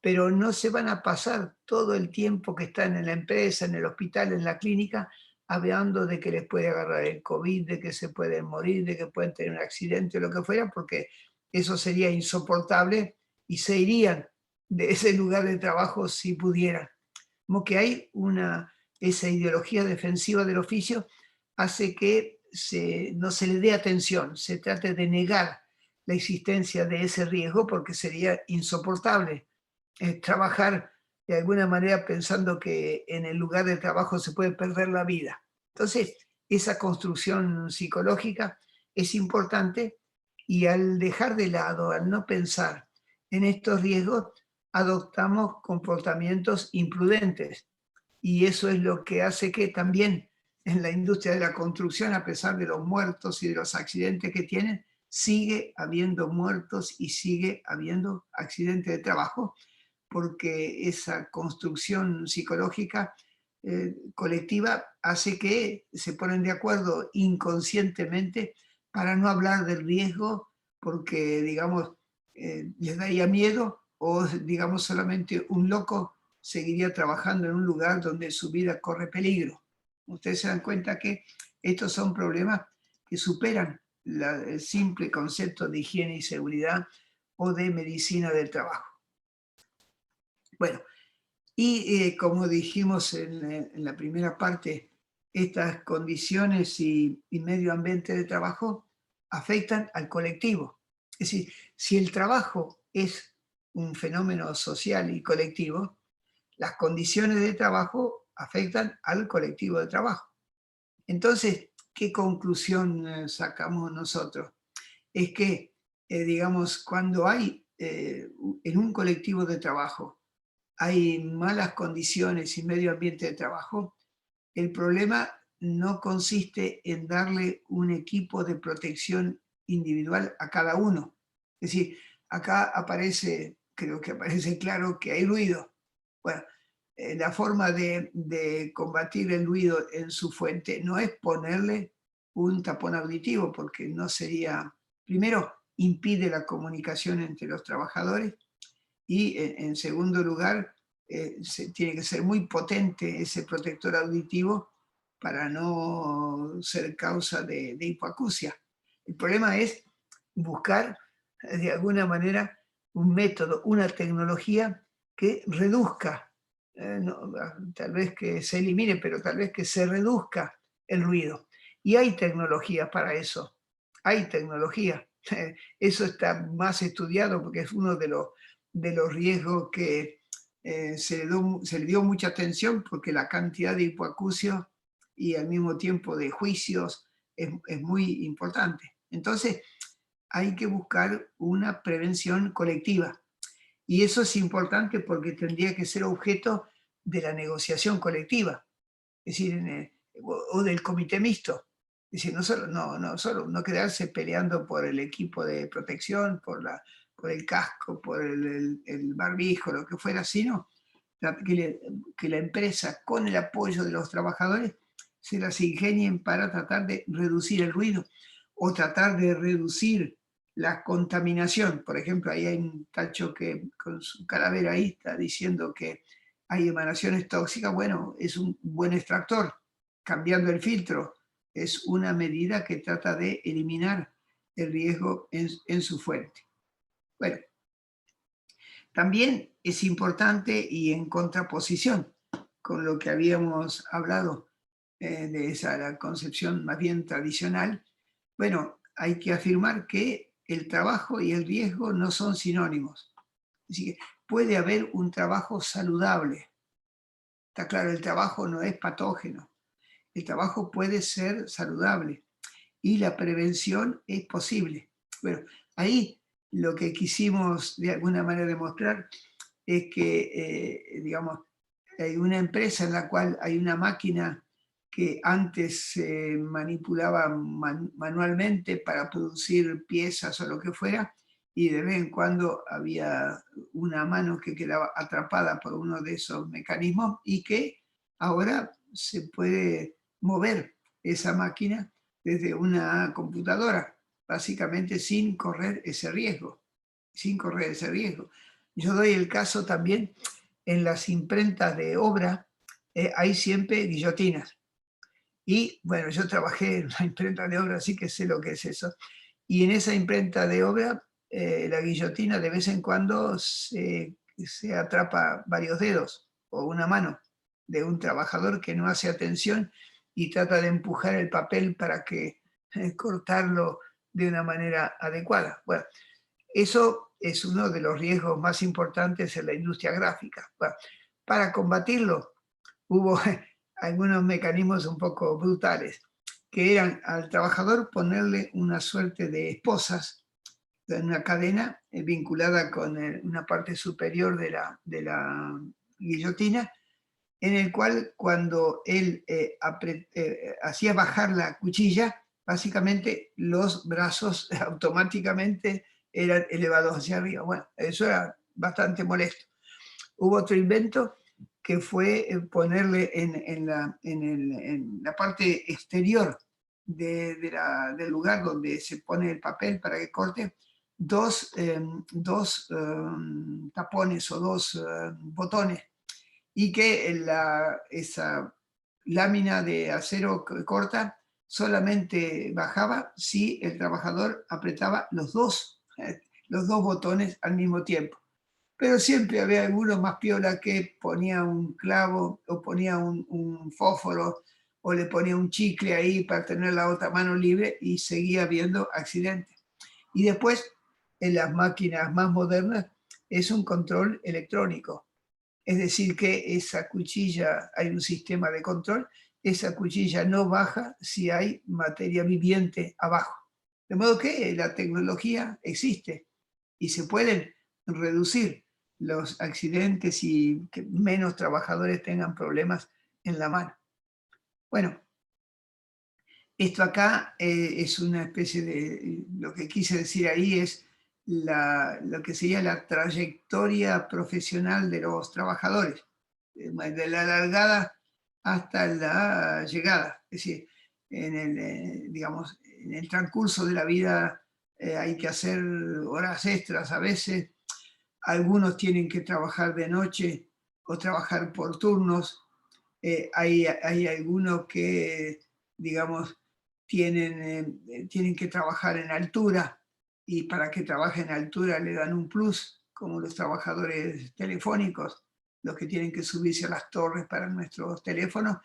Pero no se van a pasar todo el tiempo que están en la empresa, en el hospital, en la clínica, hablando de que les puede agarrar el COVID, de que se pueden morir, de que pueden tener un accidente o lo que fuera, porque eso sería insoportable y se irían de ese lugar de trabajo si pudieran. Como que hay esa ideología defensiva del oficio hace que no se le dé atención, se trate de negar la existencia de ese riesgo porque sería insoportable trabajar de alguna manera pensando que en el lugar de trabajo se puede perder la vida. Entonces, esa construcción psicológica es importante y al dejar de lado, al no pensar en estos riesgos, adoptamos comportamientos imprudentes. Y eso es lo que hace que también en la industria de la construcción, a pesar de los muertos y de los accidentes que tienen, sigue habiendo muertos y sigue habiendo accidentes de trabajo, porque esa construcción psicológica colectiva hace que se ponen de acuerdo inconscientemente para no hablar del riesgo, porque, digamos, les daría miedo o, digamos, solamente un loco seguiría trabajando en un lugar donde su vida corre peligro. Ustedes se dan cuenta que estos son problemas que superan el simple concepto de higiene y seguridad o de medicina del trabajo. Bueno, y como dijimos en la primera parte, estas condiciones y medio ambiente de trabajo afectan al colectivo. Es decir, si el trabajo es un fenómeno social y colectivo, las condiciones de trabajo afectan al colectivo de trabajo. Entonces, ¿qué conclusión sacamos nosotros? Es que, digamos, cuando hay en un colectivo de trabajo hay malas condiciones y medio ambiente de trabajo, el problema no consiste en darle un equipo de protección individual a cada uno. Es decir, acá aparece, creo que aparece claro que hay ruido. Bueno, la forma de combatir el ruido en su fuente no es ponerle un tapón auditivo, porque no sería, primero, impide la comunicación entre los trabajadores y en segundo lugar, tiene que ser muy potente ese protector auditivo para no ser causa de hipoacusia. El problema es buscar de alguna manera un método, una tecnología que reduzca, tal vez que se elimine, pero tal vez que se reduzca el ruido. Y hay tecnología para eso, hay tecnología. Eso está más estudiado porque es uno de los riesgos que se le dio mucha atención, porque la cantidad de hipoacusios y al mismo tiempo de juicios es muy importante. Entonces hay que buscar una prevención colectiva. Y eso es importante porque tendría que ser objeto de la negociación colectiva, es decir, o del comité mixto. Es decir, no quedarse peleando por el equipo de protección, por el casco, por el barbijo, lo que fuera, sino que la empresa, con el apoyo de los trabajadores, se las ingenien para tratar de reducir el ruido o tratar de reducir la contaminación. Por ejemplo, ahí hay un tacho que con su calavera ahí está diciendo que hay emanaciones tóxicas. Bueno, es un buen extractor. Cambiando el filtro es una medida que trata de eliminar el riesgo en su fuente. Bueno, también es importante, y en contraposición con lo que habíamos hablado de la concepción más bien tradicional, bueno, hay que afirmar que el trabajo y el riesgo no son sinónimos. Así que puede haber un trabajo saludable. Está claro, el trabajo no es patógeno. El trabajo puede ser saludable y la prevención es posible. Bueno, ahí lo que quisimos de alguna manera demostrar es que, digamos, hay una empresa en la cual hay una máquina que antes se manipulaba manualmente para producir piezas o lo que fuera, y de vez en cuando había una mano que quedaba atrapada por uno de esos mecanismos, y que ahora se puede mover esa máquina desde una computadora, básicamente sin correr ese riesgo, sin correr ese riesgo. Yo doy el caso también en las imprentas de obra, hay siempre guillotinas. Y bueno, yo trabajé en una imprenta de obra, así que sé lo que es eso. Y en esa imprenta de obra, la guillotina de vez en cuando se atrapa varios dedos o una mano de un trabajador que no hace atención y trata de empujar el papel para que cortarlo de una manera adecuada. Bueno, eso es uno de los riesgos más importantes en la industria gráfica. Bueno, para combatirlo hubo algunos mecanismos un poco brutales, que eran al trabajador ponerle una suerte de esposas en una cadena vinculada con una parte superior de la guillotina, en el cual cuando él hacía bajar la cuchilla, básicamente los brazos automáticamente eran elevados hacia arriba. Bueno, eso era bastante molesto. Hubo otro invento que fue ponerle en la parte exterior del lugar donde se pone el papel para que corte, dos tapones o dos botones, y que esa lámina de acero corta solamente bajaba si el trabajador apretaba los dos botones al mismo tiempo. Pero siempre había alguno más piola que ponía un clavo o ponía un fósforo o le ponía un chicle ahí para tener la otra mano libre, y seguía habiendo accidentes. Y después, en las máquinas más modernas, es un control electrónico. Es decir, que esa cuchilla, hay un sistema de control, esa cuchilla no baja si hay materia viviente abajo. De modo que la tecnología existe y se pueden reducir los accidentes y que menos trabajadores tengan problemas en la mano. Bueno, esto acá es una especie de, lo que quise decir ahí es lo que sería la trayectoria profesional de los trabajadores, de la largada hasta la llegada. Es decir, digamos, en el transcurso de la vida hay que hacer horas extras a veces, algunos tienen que trabajar de noche o trabajar por turnos, hay algunos que, digamos, tienen que trabajar en altura y para que trabajen en altura le dan un plus, como los trabajadores telefónicos, los que tienen que subirse a las torres para nuestros teléfonos,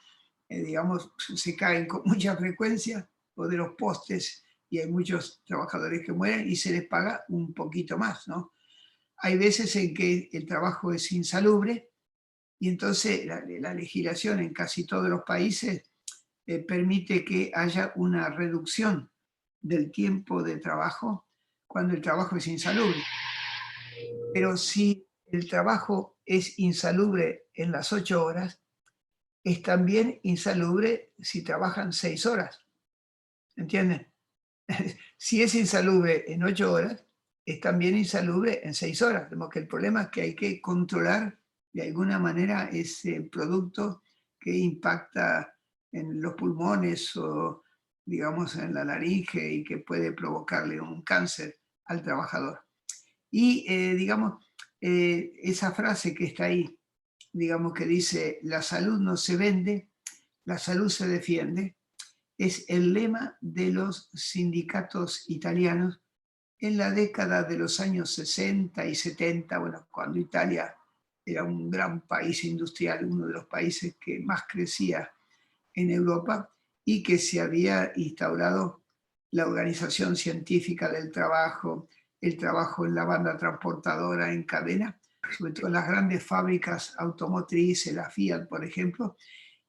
digamos, se caen con mucha frecuencia o de los postes y hay muchos trabajadores que mueren y se les paga un poquito más, ¿no? Hay veces en que el trabajo es insalubre y entonces la legislación en casi todos los países permite que haya una reducción del tiempo de trabajo cuando el trabajo es insalubre. Pero si el trabajo es insalubre en las 8 horas, es también insalubre si trabajan 6 horas. ¿Entienden? Si es insalubre en 8 horas, es también insalubre en 6 horas. Vemos que el problema es que hay que controlar de alguna manera ese producto que impacta en los pulmones o, digamos, en la laringe y que puede provocarle un cáncer al trabajador. Y, digamos, esa frase que está ahí, digamos, que dice, la salud no se vende, la salud se defiende, es el lema de los sindicatos italianos en la década de los años 60 y 70, bueno, cuando Italia era un gran país industrial, uno de los países que más crecía en Europa y que se había instaurado la organización científica del trabajo, el trabajo en la banda transportadora en cadena, sobre todo en las grandes fábricas automotrices, la Fiat, por ejemplo,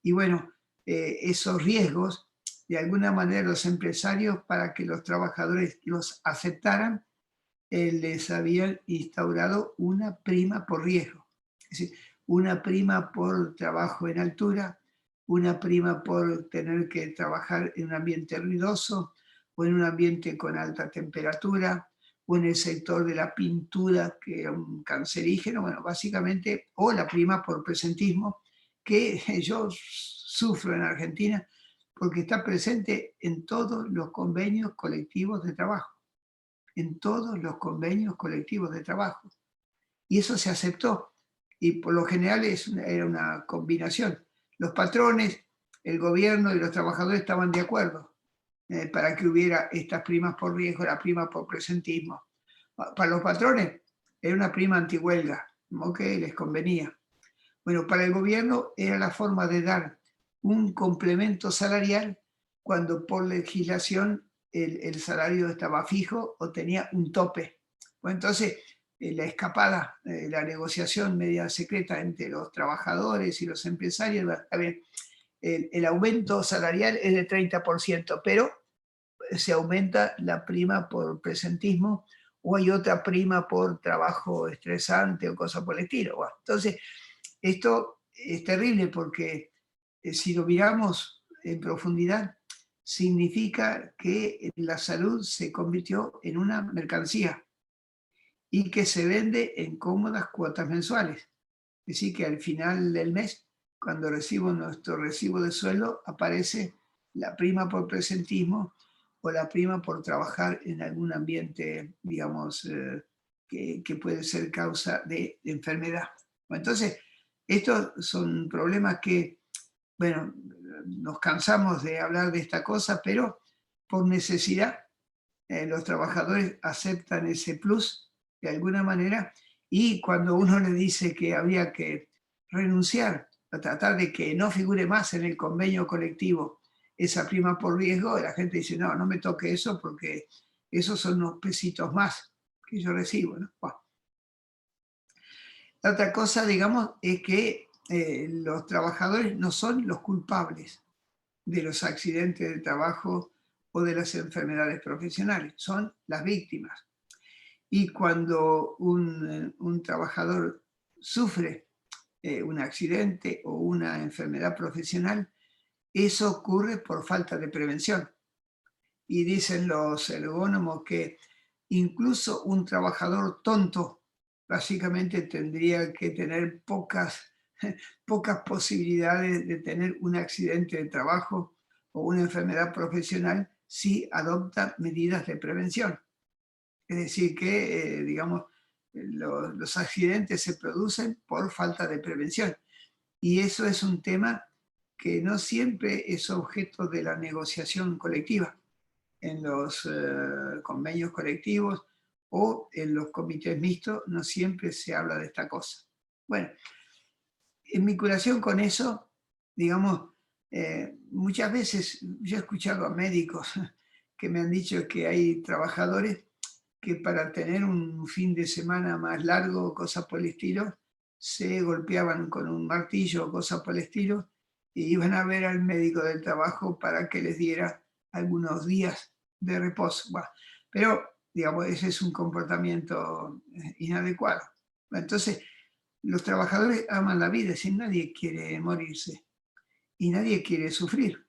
y bueno, esos riesgos, de alguna manera los empresarios, para que los trabajadores los aceptaran, les habían instaurado una prima por riesgo. Es decir, una prima por trabajo en altura, una prima por tener que trabajar en un ambiente ruidoso o en un ambiente con alta temperatura o en el sector de la pintura, que era un cancerígeno, bueno, básicamente, o la prima por presentismo, que yo sufro en Argentina porque está presente en todos los convenios colectivos de trabajo, en todos los convenios colectivos de trabajo. Y eso se aceptó. Y por lo general era una combinación. Los patrones, el gobierno y los trabajadores estaban de acuerdo para que hubiera estas primas por riesgo, la prima por presentismo. Para los patrones era una prima antihuelga, que les convenía. Bueno, para el gobierno era la forma de dar un complemento salarial cuando por legislación el salario estaba fijo o tenía un tope. Bueno, entonces, la escapada, la negociación media secreta entre los trabajadores y los empresarios, a ver, el aumento salarial es de 30%, pero se aumenta la prima por presentismo o hay otra prima por trabajo estresante o cosa por el estilo. Bueno, entonces, esto es terrible porque si lo miramos en profundidad, significa que la salud se convirtió en una mercancía y que se vende en cómodas cuotas mensuales. Es decir, que al final del mes, cuando recibo nuestro recibo de sueldo, aparece la prima por presentismo o la prima por trabajar en algún ambiente, digamos, que puede ser causa de enfermedad. Entonces, estos son problemas que, bueno, nos cansamos de hablar de esta cosa, pero por necesidad los trabajadores aceptan ese plus de alguna manera y cuando uno le dice que habría que renunciar a tratar de que no figure más en el convenio colectivo esa prima por riesgo, la gente dice, no, no me toque eso porque esos son unos pesitos más que yo recibo, ¿no? Bueno. La otra cosa, digamos, es que los trabajadores no son los culpables de los accidentes de trabajo o de las enfermedades profesionales, son las víctimas. Y cuando un trabajador sufre un accidente o una enfermedad profesional, eso ocurre por falta de prevención. Y dicen los ergónomos que incluso un trabajador tonto básicamente tendría que tener pocas posibilidades de tener un accidente de trabajo o una enfermedad profesional si adopta medidas de prevención. Es decir, que, digamos, los accidentes se producen por falta de prevención. Y eso es un tema que no siempre es objeto de la negociación colectiva en los convenios colectivos o en los comités mixtos, no siempre se habla de esta cosa. Bueno, en mi curación con eso, digamos, muchas veces yo he escuchado a médicos que me han dicho que hay trabajadores que para tener un fin de semana más largo o cosas por el estilo, se golpeaban con un martillo o cosas por el estilo y iban a ver al médico del trabajo para que les diera algunos días de reposo. Bueno, pero, digamos, ese es un comportamiento inadecuado. Entonces, los trabajadores aman la vida, si nadie quiere morirse y nadie quiere sufrir.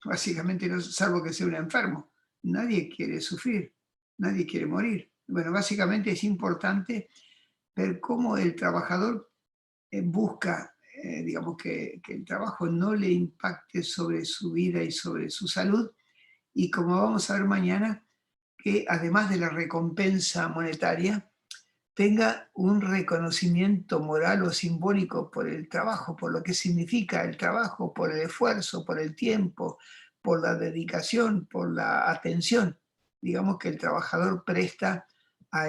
Básicamente, salvo que sea un enfermo, nadie quiere sufrir, nadie quiere morir. Bueno, básicamente es importante ver cómo el trabajador busca, digamos, que el trabajo no le impacte sobre su vida y sobre su salud. Y como vamos a ver mañana, que además de la recompensa monetaria, tenga un reconocimiento moral o simbólico por el trabajo, por lo que significa el trabajo, por el esfuerzo, por el tiempo, por la dedicación, por la atención, digamos, que el trabajador presta a,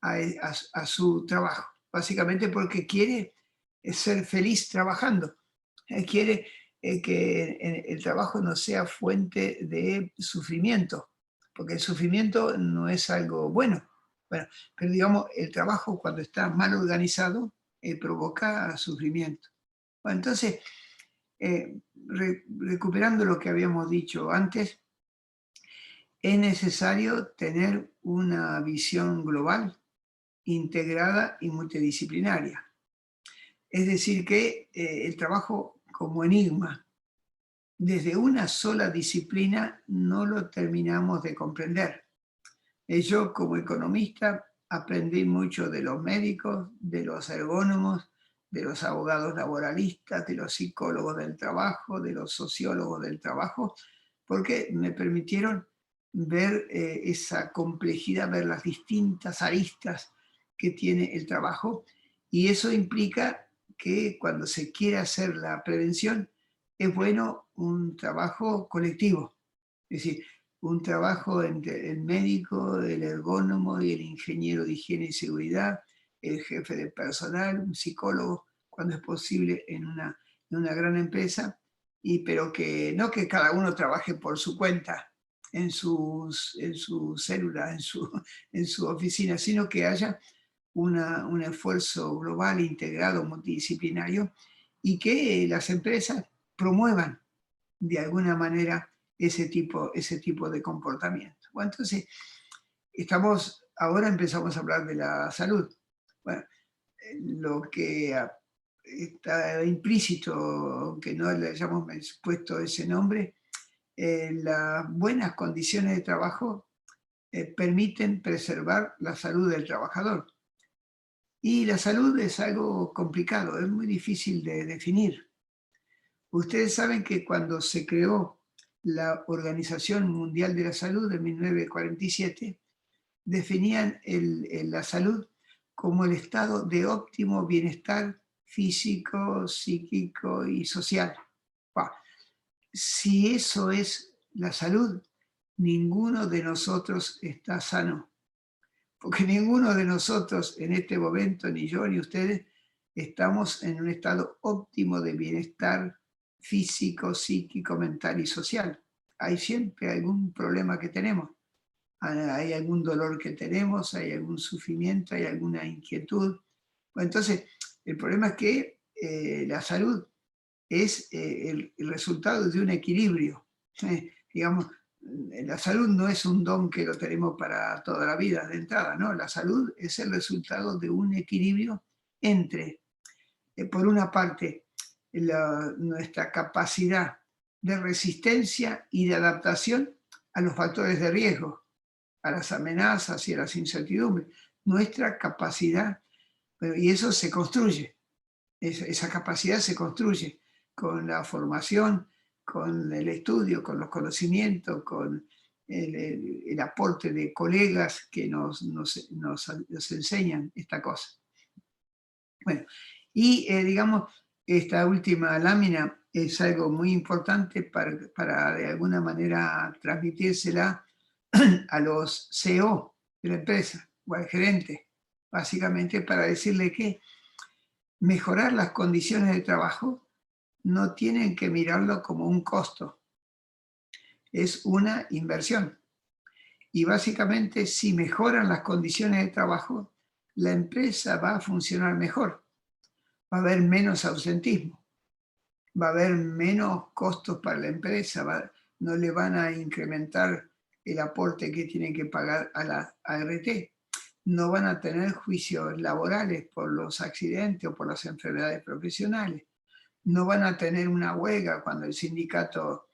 a su trabajo, básicamente porque quiere ser feliz trabajando, quiere que el trabajo no sea fuente de sufrimiento, porque el sufrimiento no es algo bueno. Bueno, pero digamos, el trabajo cuando está mal organizado provoca sufrimiento. Bueno, entonces, recuperando lo que habíamos dicho antes, es necesario tener una visión global, integrada y multidisciplinaria. Es decir, que el trabajo como enigma, desde una sola disciplina, no lo terminamos de comprender. Yo como economista aprendí mucho de los médicos, de los ergónomos, de los abogados laboralistas, de los psicólogos del trabajo, de los sociólogos del trabajo, porque me permitieron ver esa complejidad, ver las distintas aristas que tiene el trabajo, y eso implica que cuando se quiere hacer la prevención es bueno un trabajo colectivo, es decir, un trabajo entre el médico, el ergónomo y el ingeniero de higiene y seguridad, el jefe de personal, un psicólogo, cuando es posible en una gran empresa, pero que no que cada uno trabaje por su cuenta en su célula, en su oficina, sino que haya un esfuerzo global, integrado, multidisciplinario, y que las empresas promuevan de alguna manera ese tipo de comportamiento. Bueno, entonces, ahora empezamos a hablar de la salud. Bueno, lo que está implícito, aunque no le hayamos puesto ese nombre, las buenas condiciones de trabajo permiten preservar la salud del trabajador. Y la salud es algo complicado, es muy difícil de definir. Ustedes saben que cuando se creó la Organización Mundial de la Salud en 1947, definían la salud como el estado de óptimo bienestar físico, psíquico y social. Bah, si eso es la salud, ninguno de nosotros está sano, porque ninguno de nosotros en este momento, ni yo ni ustedes, estamos en un estado óptimo de bienestar físico, psíquico, mental y social. Hay siempre algún problema que tenemos. Hay algún dolor que tenemos, hay algún sufrimiento, hay alguna inquietud. Bueno, entonces, el problema es que la salud es el resultado de un equilibrio. Digamos, la salud no es un don que lo tenemos para toda la vida de entrada, ¿no? La salud es el resultado de un equilibrio entre, por una parte, nuestra capacidad de resistencia y de adaptación a los factores de riesgo, a las amenazas y a las incertidumbres. Nuestra capacidad, y eso se construye, esa capacidad se construye con la formación, con el estudio, con los conocimientos, con el aporte de colegas que nos enseñan esta cosa. Bueno, y digamos, esta última lámina es algo muy importante para de alguna manera transmitírsela a los CEO de la empresa o al gerente, básicamente para decirle que mejorar las condiciones de trabajo no tienen que mirarlo como un costo, es una inversión. Y básicamente, si mejoran las condiciones de trabajo, la empresa va a funcionar mejor, va a haber menos ausentismo, va a haber menos costos para la empresa, no le van a incrementar el aporte que tienen que pagar a la ART, no van a tener juicios laborales por los accidentes o por las enfermedades profesionales, no van a tener una huelga cuando el sindicato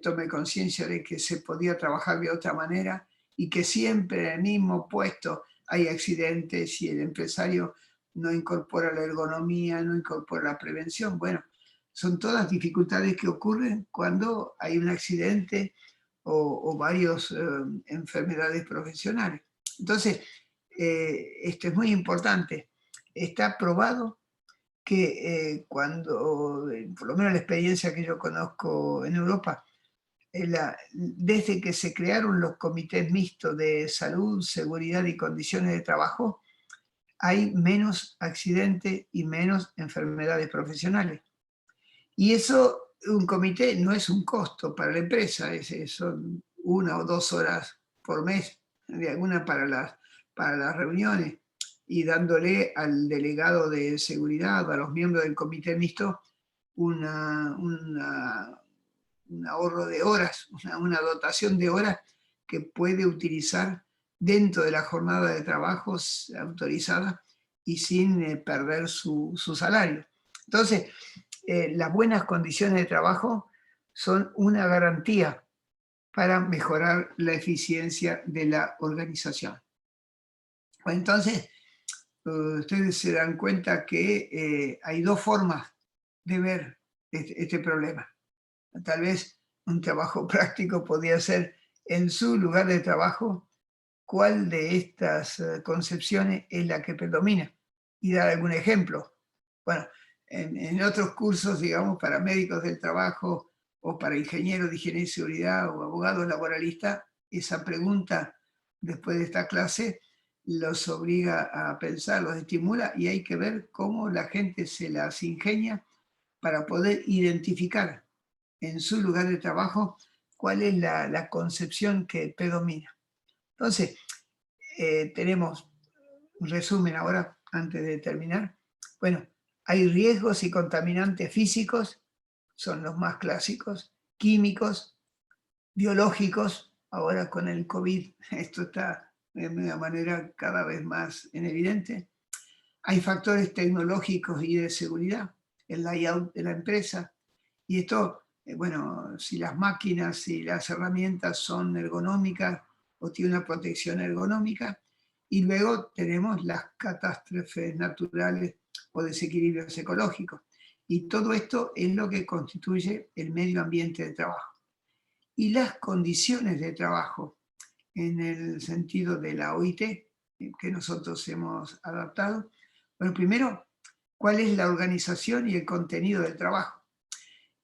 tome conciencia de que se podía trabajar de otra manera y que siempre en el mismo puesto hay accidentes y el empresario no incorpora la ergonomía, no incorpora la prevención. Bueno, son todas dificultades que ocurren cuando hay un accidente o varias enfermedades profesionales. Entonces, esto es muy importante. Está probado que cuando, por lo menos la experiencia que yo conozco en Europa, desde que se crearon los comités mixtos de salud, seguridad y condiciones de trabajo, hay menos accidentes y menos enfermedades profesionales. Y eso, un comité no es un costo para la empresa, son 1 o 2 horas por mes, de alguna para las reuniones, y dándole al delegado de seguridad, a los miembros del comité mixto, un ahorro de horas, una dotación de horas que puede utilizar dentro de la jornada de trabajos autorizada y sin perder su salario. Entonces, las buenas condiciones de trabajo son una garantía para mejorar la eficiencia de la organización. Entonces, ustedes se dan cuenta que hay dos formas de ver este problema. Tal vez un trabajo práctico podría ser en su lugar de trabajo, cuál de estas concepciones es la que predomina y dar algún ejemplo. Bueno, en otros cursos, digamos, para médicos del trabajo o para ingenieros de higiene y seguridad o abogados laboralistas, esa pregunta después de esta clase los obliga a pensar, los estimula y hay que ver cómo la gente se las ingenia para poder identificar en su lugar de trabajo cuál es la concepción que predomina. Entonces, tenemos un resumen ahora, antes de terminar. Bueno, hay riesgos y contaminantes físicos, son los más clásicos, químicos, biológicos, ahora con el COVID esto está de una manera cada vez más en evidente. Hay factores tecnológicos y de seguridad, el layout de la empresa, y esto, bueno, si las máquinas y las herramientas son ergonómicas o tienen una protección ergonómica, y luego tenemos las catástrofes naturales o desequilibrios ecológicos. Y todo esto es lo que constituye el medio ambiente de trabajo. Y las condiciones de trabajo, en el sentido de la OIT, que nosotros hemos adaptado. Bueno, primero, ¿cuál es la organización y el contenido del trabajo?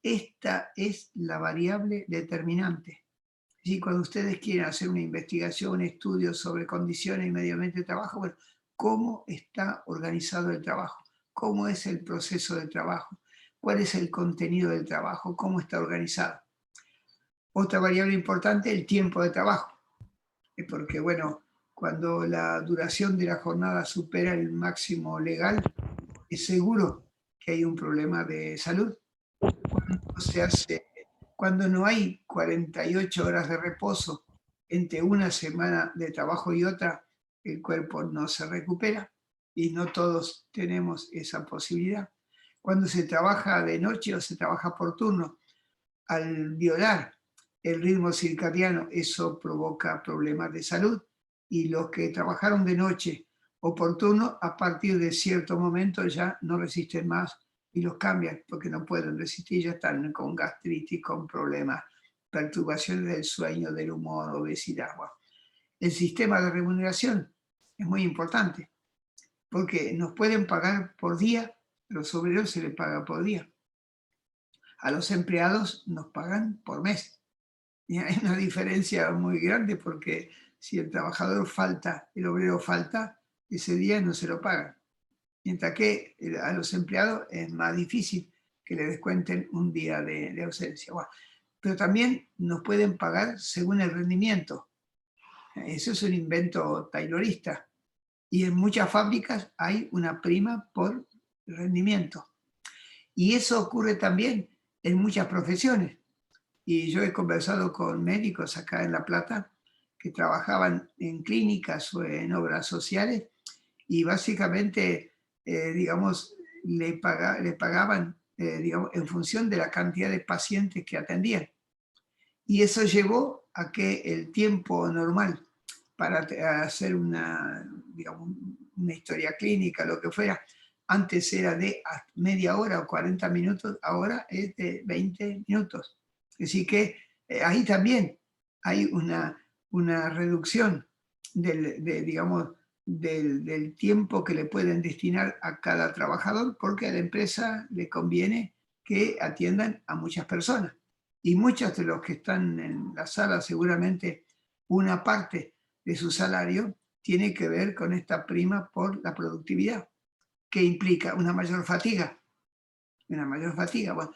Esta es la variable determinante. ¿Sí? Cuando ustedes quieren hacer una investigación, un estudio sobre condiciones y medio ambiente de trabajo, bueno, ¿cómo está organizado el trabajo? ¿Cómo es el proceso de trabajo? ¿Cuál es el contenido del trabajo? ¿Cómo está organizado? Otra variable importante, el tiempo de trabajo. Porque, bueno, cuando la duración de la jornada supera el máximo legal, es seguro que hay un problema de salud. Cuando se hace cuando no hay 48 horas de reposo entre una semana de trabajo y otra, el cuerpo no se recupera y no todos tenemos esa posibilidad. Cuando se trabaja de noche o se trabaja por turno, al violar el ritmo circadiano, eso provoca problemas de salud, y los que trabajaron de noche o por turno, a partir de cierto momento ya no resisten más y los cambian porque no pueden resistir, ya están con gastritis, con problemas, perturbaciones del sueño, del humor, obesidad. Bueno, el sistema de remuneración es muy importante porque nos pueden pagar por día, a los obreros se les paga por día, a los empleados nos pagan por mes. Y hay una diferencia muy grande porque si el trabajador falta, el obrero falta, ese día no se lo pagan. Mientras que a los empleados es más difícil que le descuenten un día de ausencia. Bueno, pero también nos pueden pagar según el rendimiento. Eso es un invento taylorista. Y en muchas fábricas hay una prima por rendimiento. Y eso ocurre también en muchas profesiones. Y yo he conversado con médicos acá en La Plata que trabajaban en clínicas o en obras sociales y básicamente, digamos, le pagaban, digamos, en función de la cantidad de pacientes que atendían. Y eso llevó a que el tiempo normal para hacer una, digamos, una historia clínica, lo que fuera, antes era de media hora o 40 minutos, ahora es de 20 minutos. Así que ahí también hay una reducción digamos, del tiempo que le pueden destinar a cada trabajador, porque a la empresa le conviene que atiendan a muchas personas. Y muchos de los que están en la sala, seguramente una parte de su salario tiene que ver con esta prima por la productividad, que implica una mayor fatiga. Una mayor fatiga. Bueno,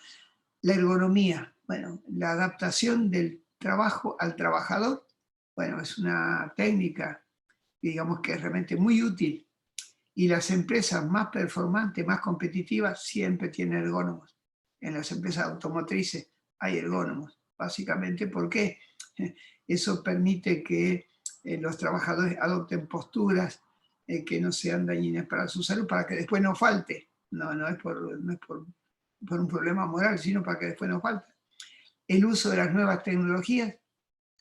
la ergonomía, bueno, la adaptación del trabajo al trabajador, bueno, es una técnica, digamos, que es realmente muy útil. Y las empresas más performantes, más competitivas, siempre tienen ergónomos. En las empresas automotrices hay ergónomos, básicamente porque eso permite que los trabajadores adopten posturas que no sean dañinas para su salud, para que después no falte. No es por un problema moral, sino para que después no falte. El uso de las nuevas tecnologías.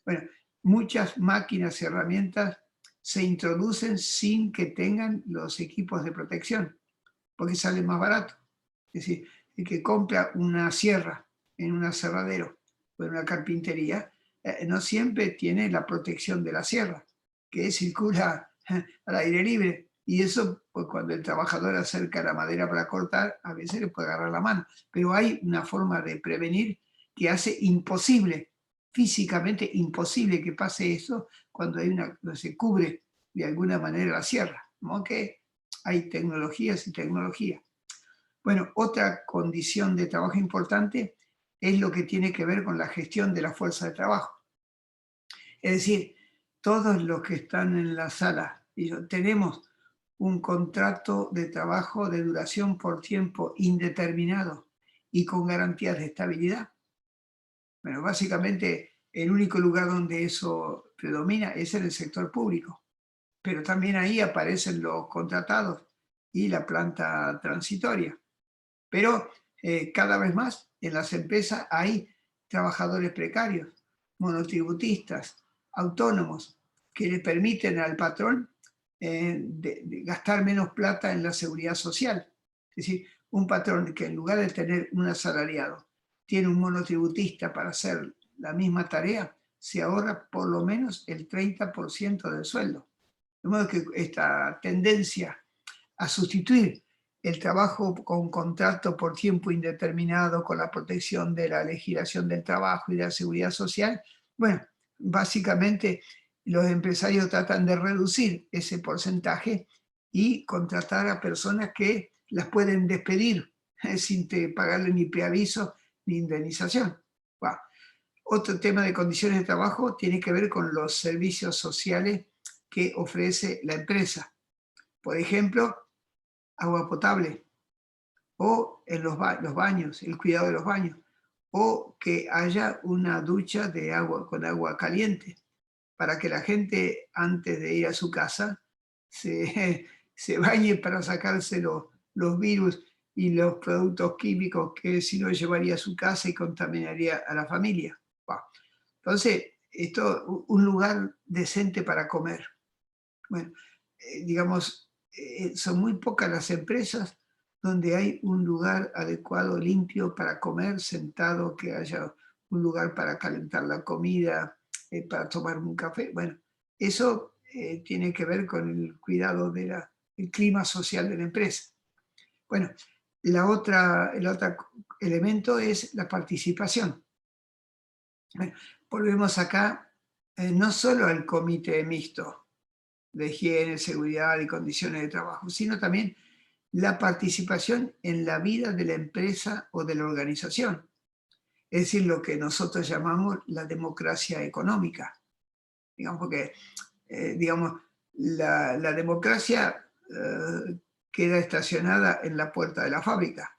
Bueno, muchas máquinas y herramientas se introducen sin que tengan los equipos de protección, porque sale más barato. Es decir, el que compra una sierra en un aserradero o en una carpintería, no siempre tiene la protección de la sierra, que circula al aire libre. Y eso, pues cuando el trabajador acerca la madera para cortar, a veces le puede agarrar la mano. Pero hay una forma de prevenir que hace imposible, físicamente imposible que pase eso cuando se cubre de alguna manera la sierra. ¿No? Que hay tecnologías y tecnologías. Bueno, otra condición de trabajo importante es lo que tiene que ver con la gestión de la fuerza de trabajo. Es decir, todos los que están en la sala, tenemos un contrato de trabajo de duración por tiempo indeterminado y con garantías de estabilidad. Bueno, básicamente el único lugar donde eso predomina es en el sector público, pero también ahí aparecen los contratados y la planta transitoria. Pero cada vez más en las empresas hay trabajadores precarios, monotributistas, autónomos, que le permiten al patrón de gastar menos plata en la seguridad social. Es decir, un patrón que en lugar de tener un asalariado, tiene un monotributista para hacer la misma tarea, se ahorra por lo menos el 30% del sueldo. De modo que esta tendencia a sustituir el trabajo con contrato por tiempo indeterminado, con la protección de la legislación del trabajo y de la seguridad social, bueno, básicamente los empresarios tratan de reducir ese porcentaje y contratar a personas que las pueden despedir sin pagarle ni preaviso ni indemnización. Wow. Otro tema de condiciones de trabajo tiene que ver con los servicios sociales que ofrece la empresa. Por ejemplo, agua potable o en los baños, el cuidado de los baños, o que haya una ducha de agua con agua caliente, para que la gente antes de ir a su casa se, se bañe para sacarse los virus y los productos químicos que si no llevaría a su casa y contaminaría a la familia. Bah. Entonces, esto, un lugar decente para comer. Bueno, digamos, son muy pocas las empresas donde hay un lugar adecuado, limpio para comer, sentado, que haya un lugar para calentar la comida, para tomar un café. Bueno, eso tiene que ver con el cuidado del clima social de la empresa. Bueno, el otro elemento es la participación. Bueno, volvemos acá, no solo al comité mixto de higiene, seguridad y condiciones de trabajo, sino también la participación en la vida de la empresa o de la organización. Es decir, lo que nosotros llamamos la democracia económica. Digamos, porque digamos, la democracia queda estacionada en la puerta de la fábrica.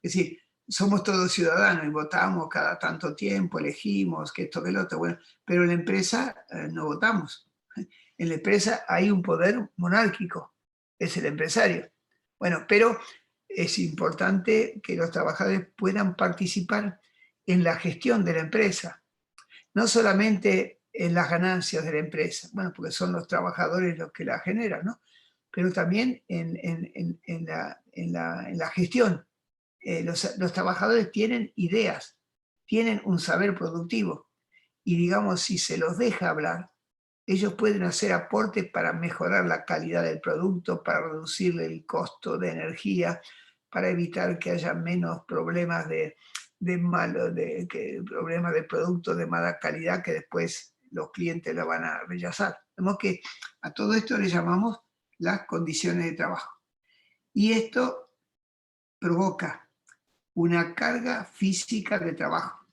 Es decir, somos todos ciudadanos y votamos cada tanto tiempo, elegimos que esto, que lo otro, bueno, pero en la empresa no votamos. En la empresa hay un poder monárquico, es el empresario. Bueno, pero es importante que los trabajadores puedan participar en la gestión de la empresa, no solamente en las ganancias de la empresa, bueno, porque son los trabajadores los que la generan, ¿no? Pero también en la gestión. Los trabajadores tienen ideas, tienen un saber productivo y digamos, si se los deja hablar, ellos pueden hacer aportes para mejorar la calidad del producto, para reducir el costo de energía, para evitar que haya menos problemas problemas de productos de mala calidad que después los clientes lo van a rechazar. Vemos que a todo esto le llamamos las condiciones de trabajo. Y esto provoca una carga física de trabajo.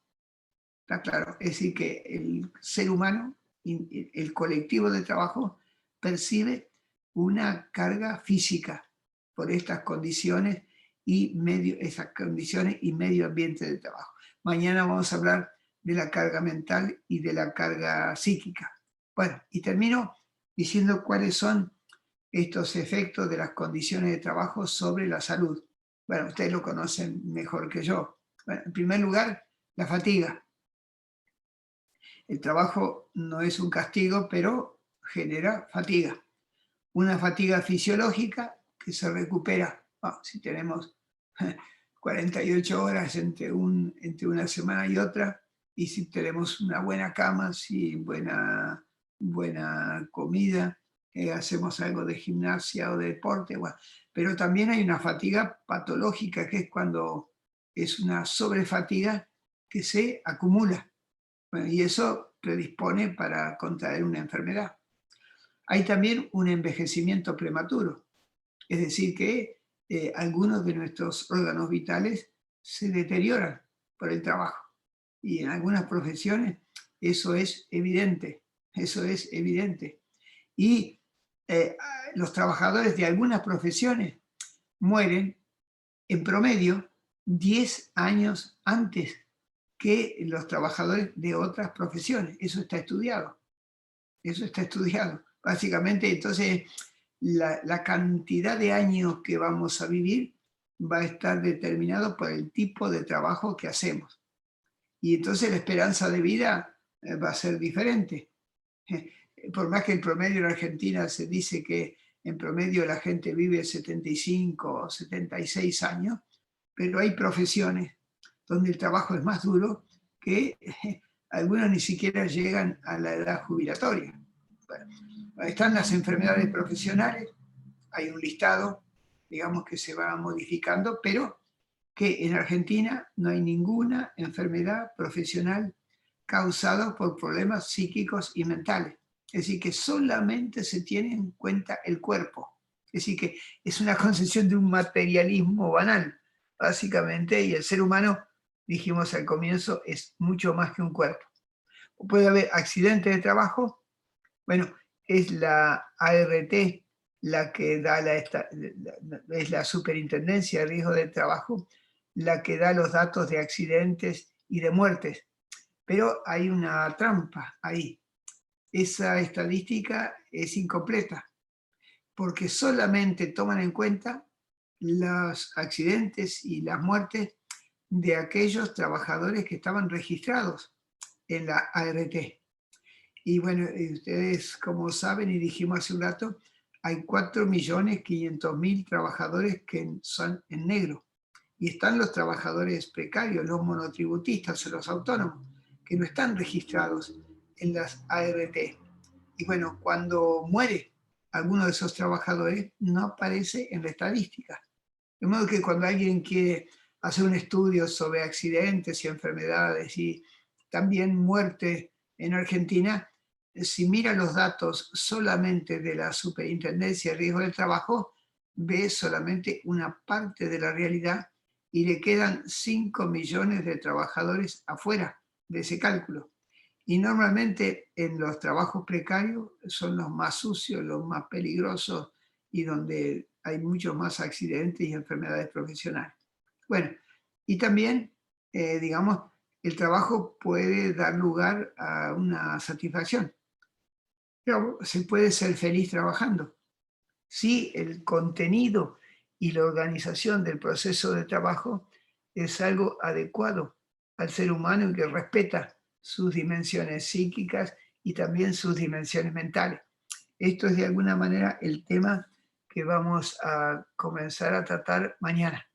¿Está claro? Es decir, que el ser humano, el colectivo de trabajo, percibe una carga física por estas condiciones y medio ambiente de trabajo. Mañana vamos a hablar de la carga mental y de la carga psíquica. Bueno, y termino diciendo cuáles son estos efectos de las condiciones de trabajo sobre la salud. Bueno, ustedes lo conocen mejor que yo. Bueno, en primer lugar, la fatiga. El trabajo no es un castigo, pero genera fatiga. Una fatiga fisiológica que se recupera. Si tenemos 48 horas entre una semana y otra, y si tenemos una buena cama, si buena comida, hacemos algo de gimnasia o de deporte, bueno. Pero también hay una fatiga patológica, que es cuando es una sobrefatiga que se acumula. Bueno, y eso predispone para contraer una enfermedad. Hay también un envejecimiento prematuro, es decir, que algunos de nuestros órganos vitales se deterioran por el trabajo. Y en algunas profesiones eso es evidente, eso es evidente. Y los trabajadores de algunas profesiones mueren en promedio 10 años antes que los trabajadores de otras profesiones. Eso está estudiado. Eso está estudiado. Básicamente, entonces, la cantidad de años que vamos a vivir va a estar determinado por el tipo de trabajo que hacemos. Y entonces la esperanza de vida va a ser diferente. Por más que el promedio en Argentina se dice que en promedio la gente vive 75 o 76 años, pero hay profesiones donde el trabajo es más duro, que algunos ni siquiera llegan a la edad jubilatoria. Bueno, están las enfermedades profesionales, hay un listado, digamos, que se va modificando, pero que en Argentina no hay ninguna enfermedad profesional causada por problemas psíquicos y mentales. Es decir, que solamente se tiene en cuenta el cuerpo. Es decir, que es una concepción de un materialismo banal, básicamente, y el ser humano, dijimos al comienzo, es mucho más que un cuerpo. Puede haber accidentes de trabajo, bueno, es la ART la que da es la Superintendencia de Riesgo del Trabajo, la que da los datos de accidentes y de muertes. Pero hay una trampa ahí. Esa estadística es incompleta, porque solamente toman en cuenta los accidentes y las muertes de aquellos trabajadores que estaban registrados en la ART. Y bueno, ustedes como saben y dijimos hace un rato, hay 4.500.000 trabajadores que son en negro. Y están los trabajadores precarios, los monotributistas o los autónomos, que no están registrados en las ART. Y bueno, cuando muere alguno de esos trabajadores, no aparece en la estadística. De modo que cuando alguien quiere hacer un estudio sobre accidentes y enfermedades y también muerte en Argentina, si mira los datos solamente de la Superintendencia de Riesgo del Trabajo, ve solamente una parte de la realidad y le quedan 5 millones de trabajadores afuera de ese cálculo. Y normalmente en los trabajos precarios son los más sucios, los más peligrosos y donde hay muchos más accidentes y enfermedades profesionales. Bueno, y también, digamos, el trabajo puede dar lugar a una satisfacción. Pero se puede ser feliz trabajando. Si el contenido y la organización del proceso de trabajo es algo adecuado al ser humano y que respeta sus dimensiones psíquicas y también sus dimensiones mentales. Esto es de alguna manera el tema que vamos a comenzar a tratar mañana.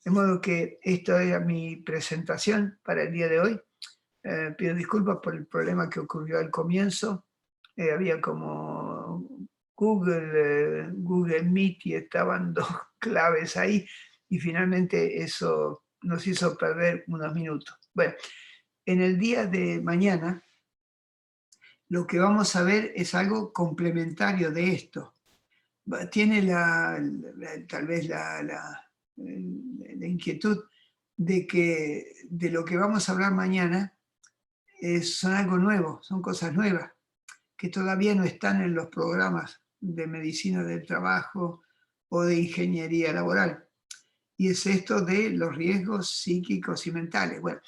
De modo que esta era mi presentación para el día de hoy. Pido disculpas por el problema que ocurrió al comienzo. Había como Google Meet y estaban dos claves ahí y finalmente eso nos hizo perder unos minutos. Bueno, en el día de mañana lo que vamos a ver es algo complementario de esto. Tiene tal vez la inquietud de que de lo que vamos a hablar mañana son algo nuevo, son cosas nuevas, que todavía no están en los programas de medicina del trabajo o de ingeniería laboral. Y es esto de los riesgos psíquicos y mentales. Bueno,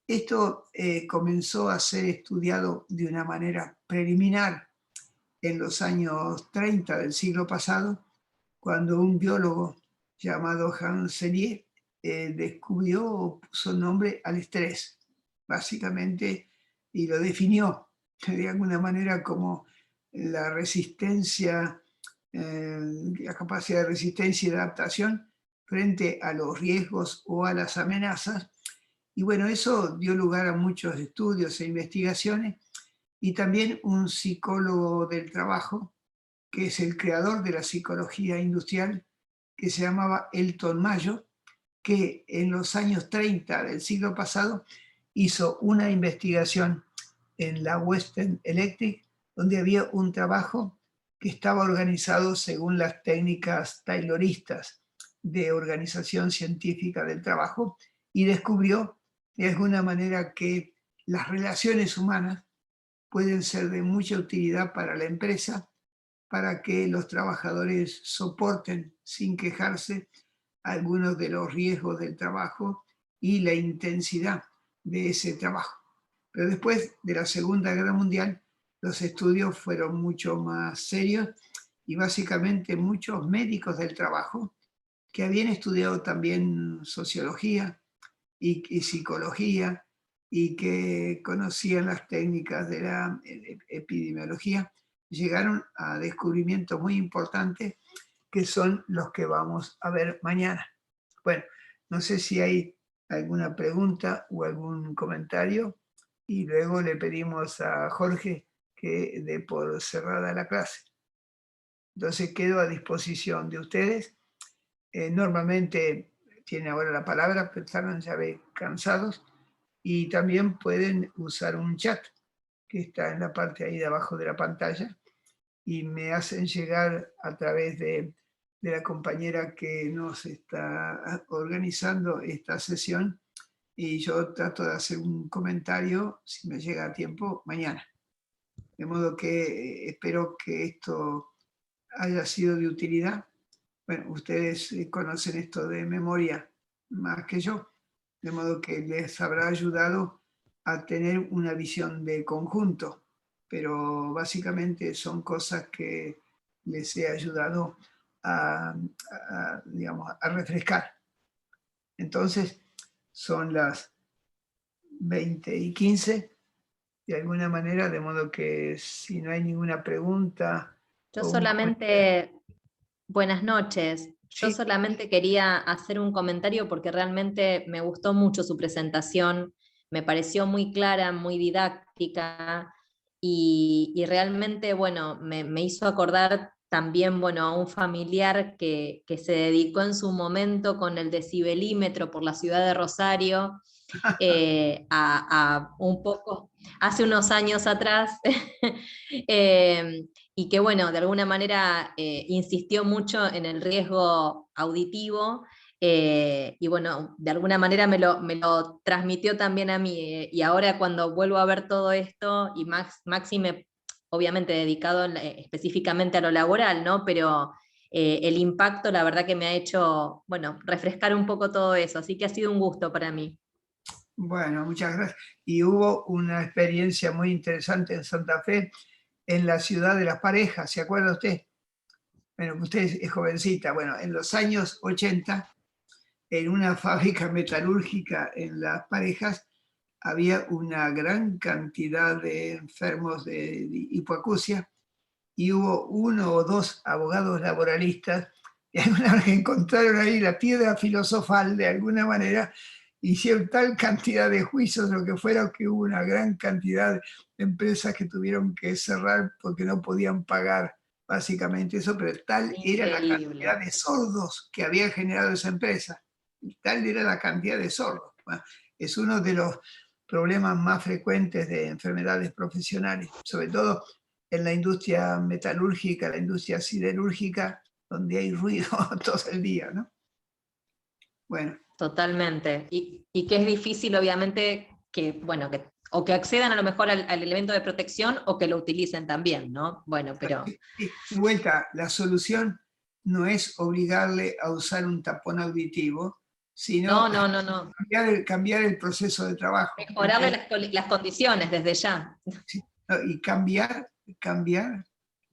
esto comenzó a ser estudiado de una manera preliminar en los años 30 del siglo pasado, cuando un biólogo llamado Hans Selye descubrió o puso nombre al estrés, básicamente, y lo definió de alguna manera como la resistencia, la capacidad de resistencia y de adaptación frente a los riesgos o a las amenazas. Y bueno, eso dio lugar a muchos estudios e investigaciones, y también un psicólogo del trabajo, que es el creador de la psicología industrial, que se llamaba Elton Mayo, que en los años 30 del siglo pasado hizo una investigación en la Western Electric, donde había un trabajo que estaba organizado según las técnicas tayloristas de organización científica del trabajo, y descubrió de alguna manera que las relaciones humanas pueden ser de mucha utilidad para la empresa, para que los trabajadores soporten sin quejarse algunos de los riesgos del trabajo y la intensidad de ese trabajo. Pero después de la Segunda Guerra Mundial, los estudios fueron mucho más serios y básicamente muchos médicos del trabajo que habían estudiado también sociología y psicología y que conocían las técnicas de la epidemiología, llegaron a descubrimientos muy importantes que son los que vamos a ver mañana. Bueno, no sé si hay alguna pregunta o algún comentario y luego le pedimos a Jorge que dé por cerrada la clase. Entonces quedo a disposición de ustedes. Normalmente tiene ahora la palabra, pero están ya cansados, y también pueden usar un chat que está en la parte ahí de abajo de la pantalla y me hacen llegar a través de la compañera que nos está organizando esta sesión, y yo trato de hacer un comentario, si me llega a tiempo, mañana. De modo que espero que esto haya sido de utilidad. Bueno, ustedes conocen esto de memoria más que yo, de modo que les habrá ayudado a tener una visión de conjunto, pero básicamente son cosas que les he ayudado digamos, a refrescar. Entonces, son las 20:15, de alguna manera, de modo que si no hay ninguna pregunta Yo o un comentario. solamente, buenas noches, yo Sí. solamente quería hacer un comentario porque realmente me gustó mucho su presentación, me pareció muy clara, muy didáctica y realmente, bueno, me hizo acordar también, bueno, a un familiar que se dedicó en su momento con el decibelímetro por la ciudad de Rosario, a un poco, hace unos años atrás, y que bueno, de alguna manera insistió mucho en el riesgo auditivo, y bueno, de alguna manera me lo transmitió también a mí, y ahora cuando vuelvo a ver todo esto, y Maxi obviamente dedicado específicamente a lo laboral, ¿no? Pero el impacto la verdad que me ha hecho, bueno, refrescar un poco todo eso, así que ha sido un gusto para mí. Bueno, muchas gracias. Y hubo una experiencia muy interesante en Santa Fe, en la ciudad de las parejas, ¿se acuerda usted? Bueno, usted es jovencita. Bueno, en los años 80, en una fábrica metalúrgica en Las Parejas, había una gran cantidad de enfermos de hipoacusia y hubo uno o dos abogados laboralistas y alguna vez que encontraron ahí la piedra filosofal de alguna manera, hicieron tal cantidad de juicios, lo que fuera, que hubo una gran cantidad de empresas que tuvieron que cerrar porque no podían pagar básicamente eso, pero tal era la Increíble. cantidad de sordos que había generado esa empresa, tal era la cantidad de sordos. Bueno, es uno de los problemas más frecuentes de enfermedades profesionales, sobre todo en la industria metalúrgica, la industria siderúrgica, donde hay ruido todo el día, ¿no? Bueno. Totalmente. Y que es difícil, obviamente, que, bueno, que, o que accedan a lo mejor al elemento de protección o que lo utilicen también, ¿no? Bueno, pero... De vuelta, la solución no es obligarle a usar un tapón auditivo, sino No. cambiar el proceso de trabajo. Mejorarle las condiciones desde ya. Sí, no, y cambiar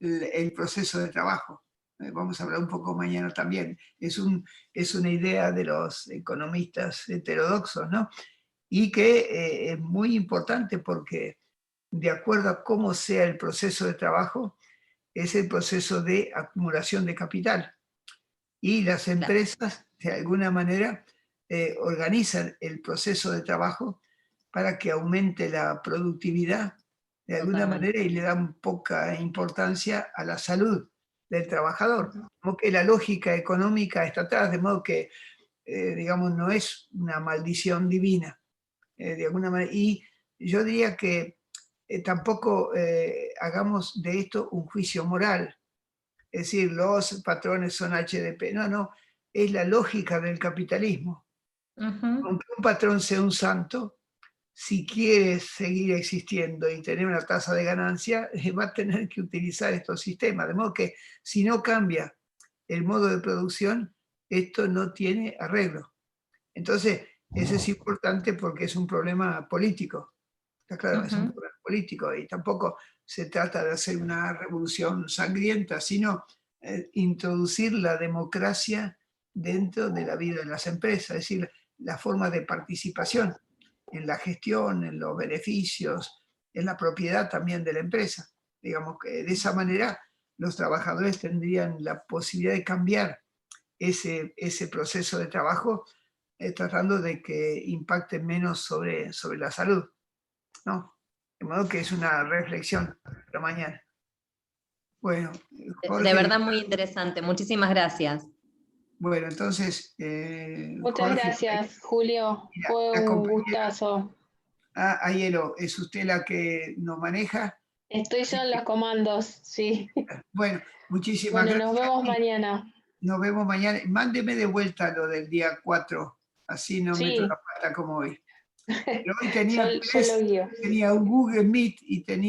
el proceso de trabajo. Vamos a hablar un poco mañana también. Es una idea de los economistas heterodoxos, ¿no? Y que es muy importante porque de acuerdo a cómo sea el proceso de trabajo, es el proceso de acumulación de capital. Y las empresas, de alguna manera, organizan el proceso de trabajo para que aumente la productividad de alguna manera y le dan poca importancia a la salud del trabajador. Como que la lógica económica está atrás, de modo que, digamos, no es una maldición divina, de alguna manera. Y yo diría que tampoco hagamos de esto un juicio moral, es decir, los patrones son HDP. No, es la lógica del capitalismo. Aunque un patrón sea un santo, si quiere seguir existiendo y tener una tasa de ganancia, va a tener que utilizar estos sistemas. De modo que si no cambia el modo de producción, esto no tiene arreglo. Entonces, eso es importante porque es un problema político. Está claro, es un problema político y tampoco se trata de hacer una revolución sangrienta, sino introducir la democracia dentro de la vida de las empresas, es decir, la forma de participación en la gestión, en los beneficios, en la propiedad también de la empresa. Digamos que de esa manera los trabajadores tendrían la posibilidad de cambiar ese proceso de trabajo, tratando de que impacte menos sobre la salud, ¿no? De modo que es una reflexión para mañana. Bueno, Jorge. De verdad muy interesante, muchísimas gracias. Bueno, entonces, Muchas Jorge, gracias, Julio. Fue la un compañera gustazo. Aielo, ¿es usted la que nos maneja? Estoy yo en los comandos, sí. Bueno, muchísimas Bueno, gracias. nos vemos mañana. Nos vemos mañana. Mándeme de vuelta lo del día 4, así no meto Sí. la pata como hoy. Pero hoy Yo lo guío. tenía un Google Meet y tenía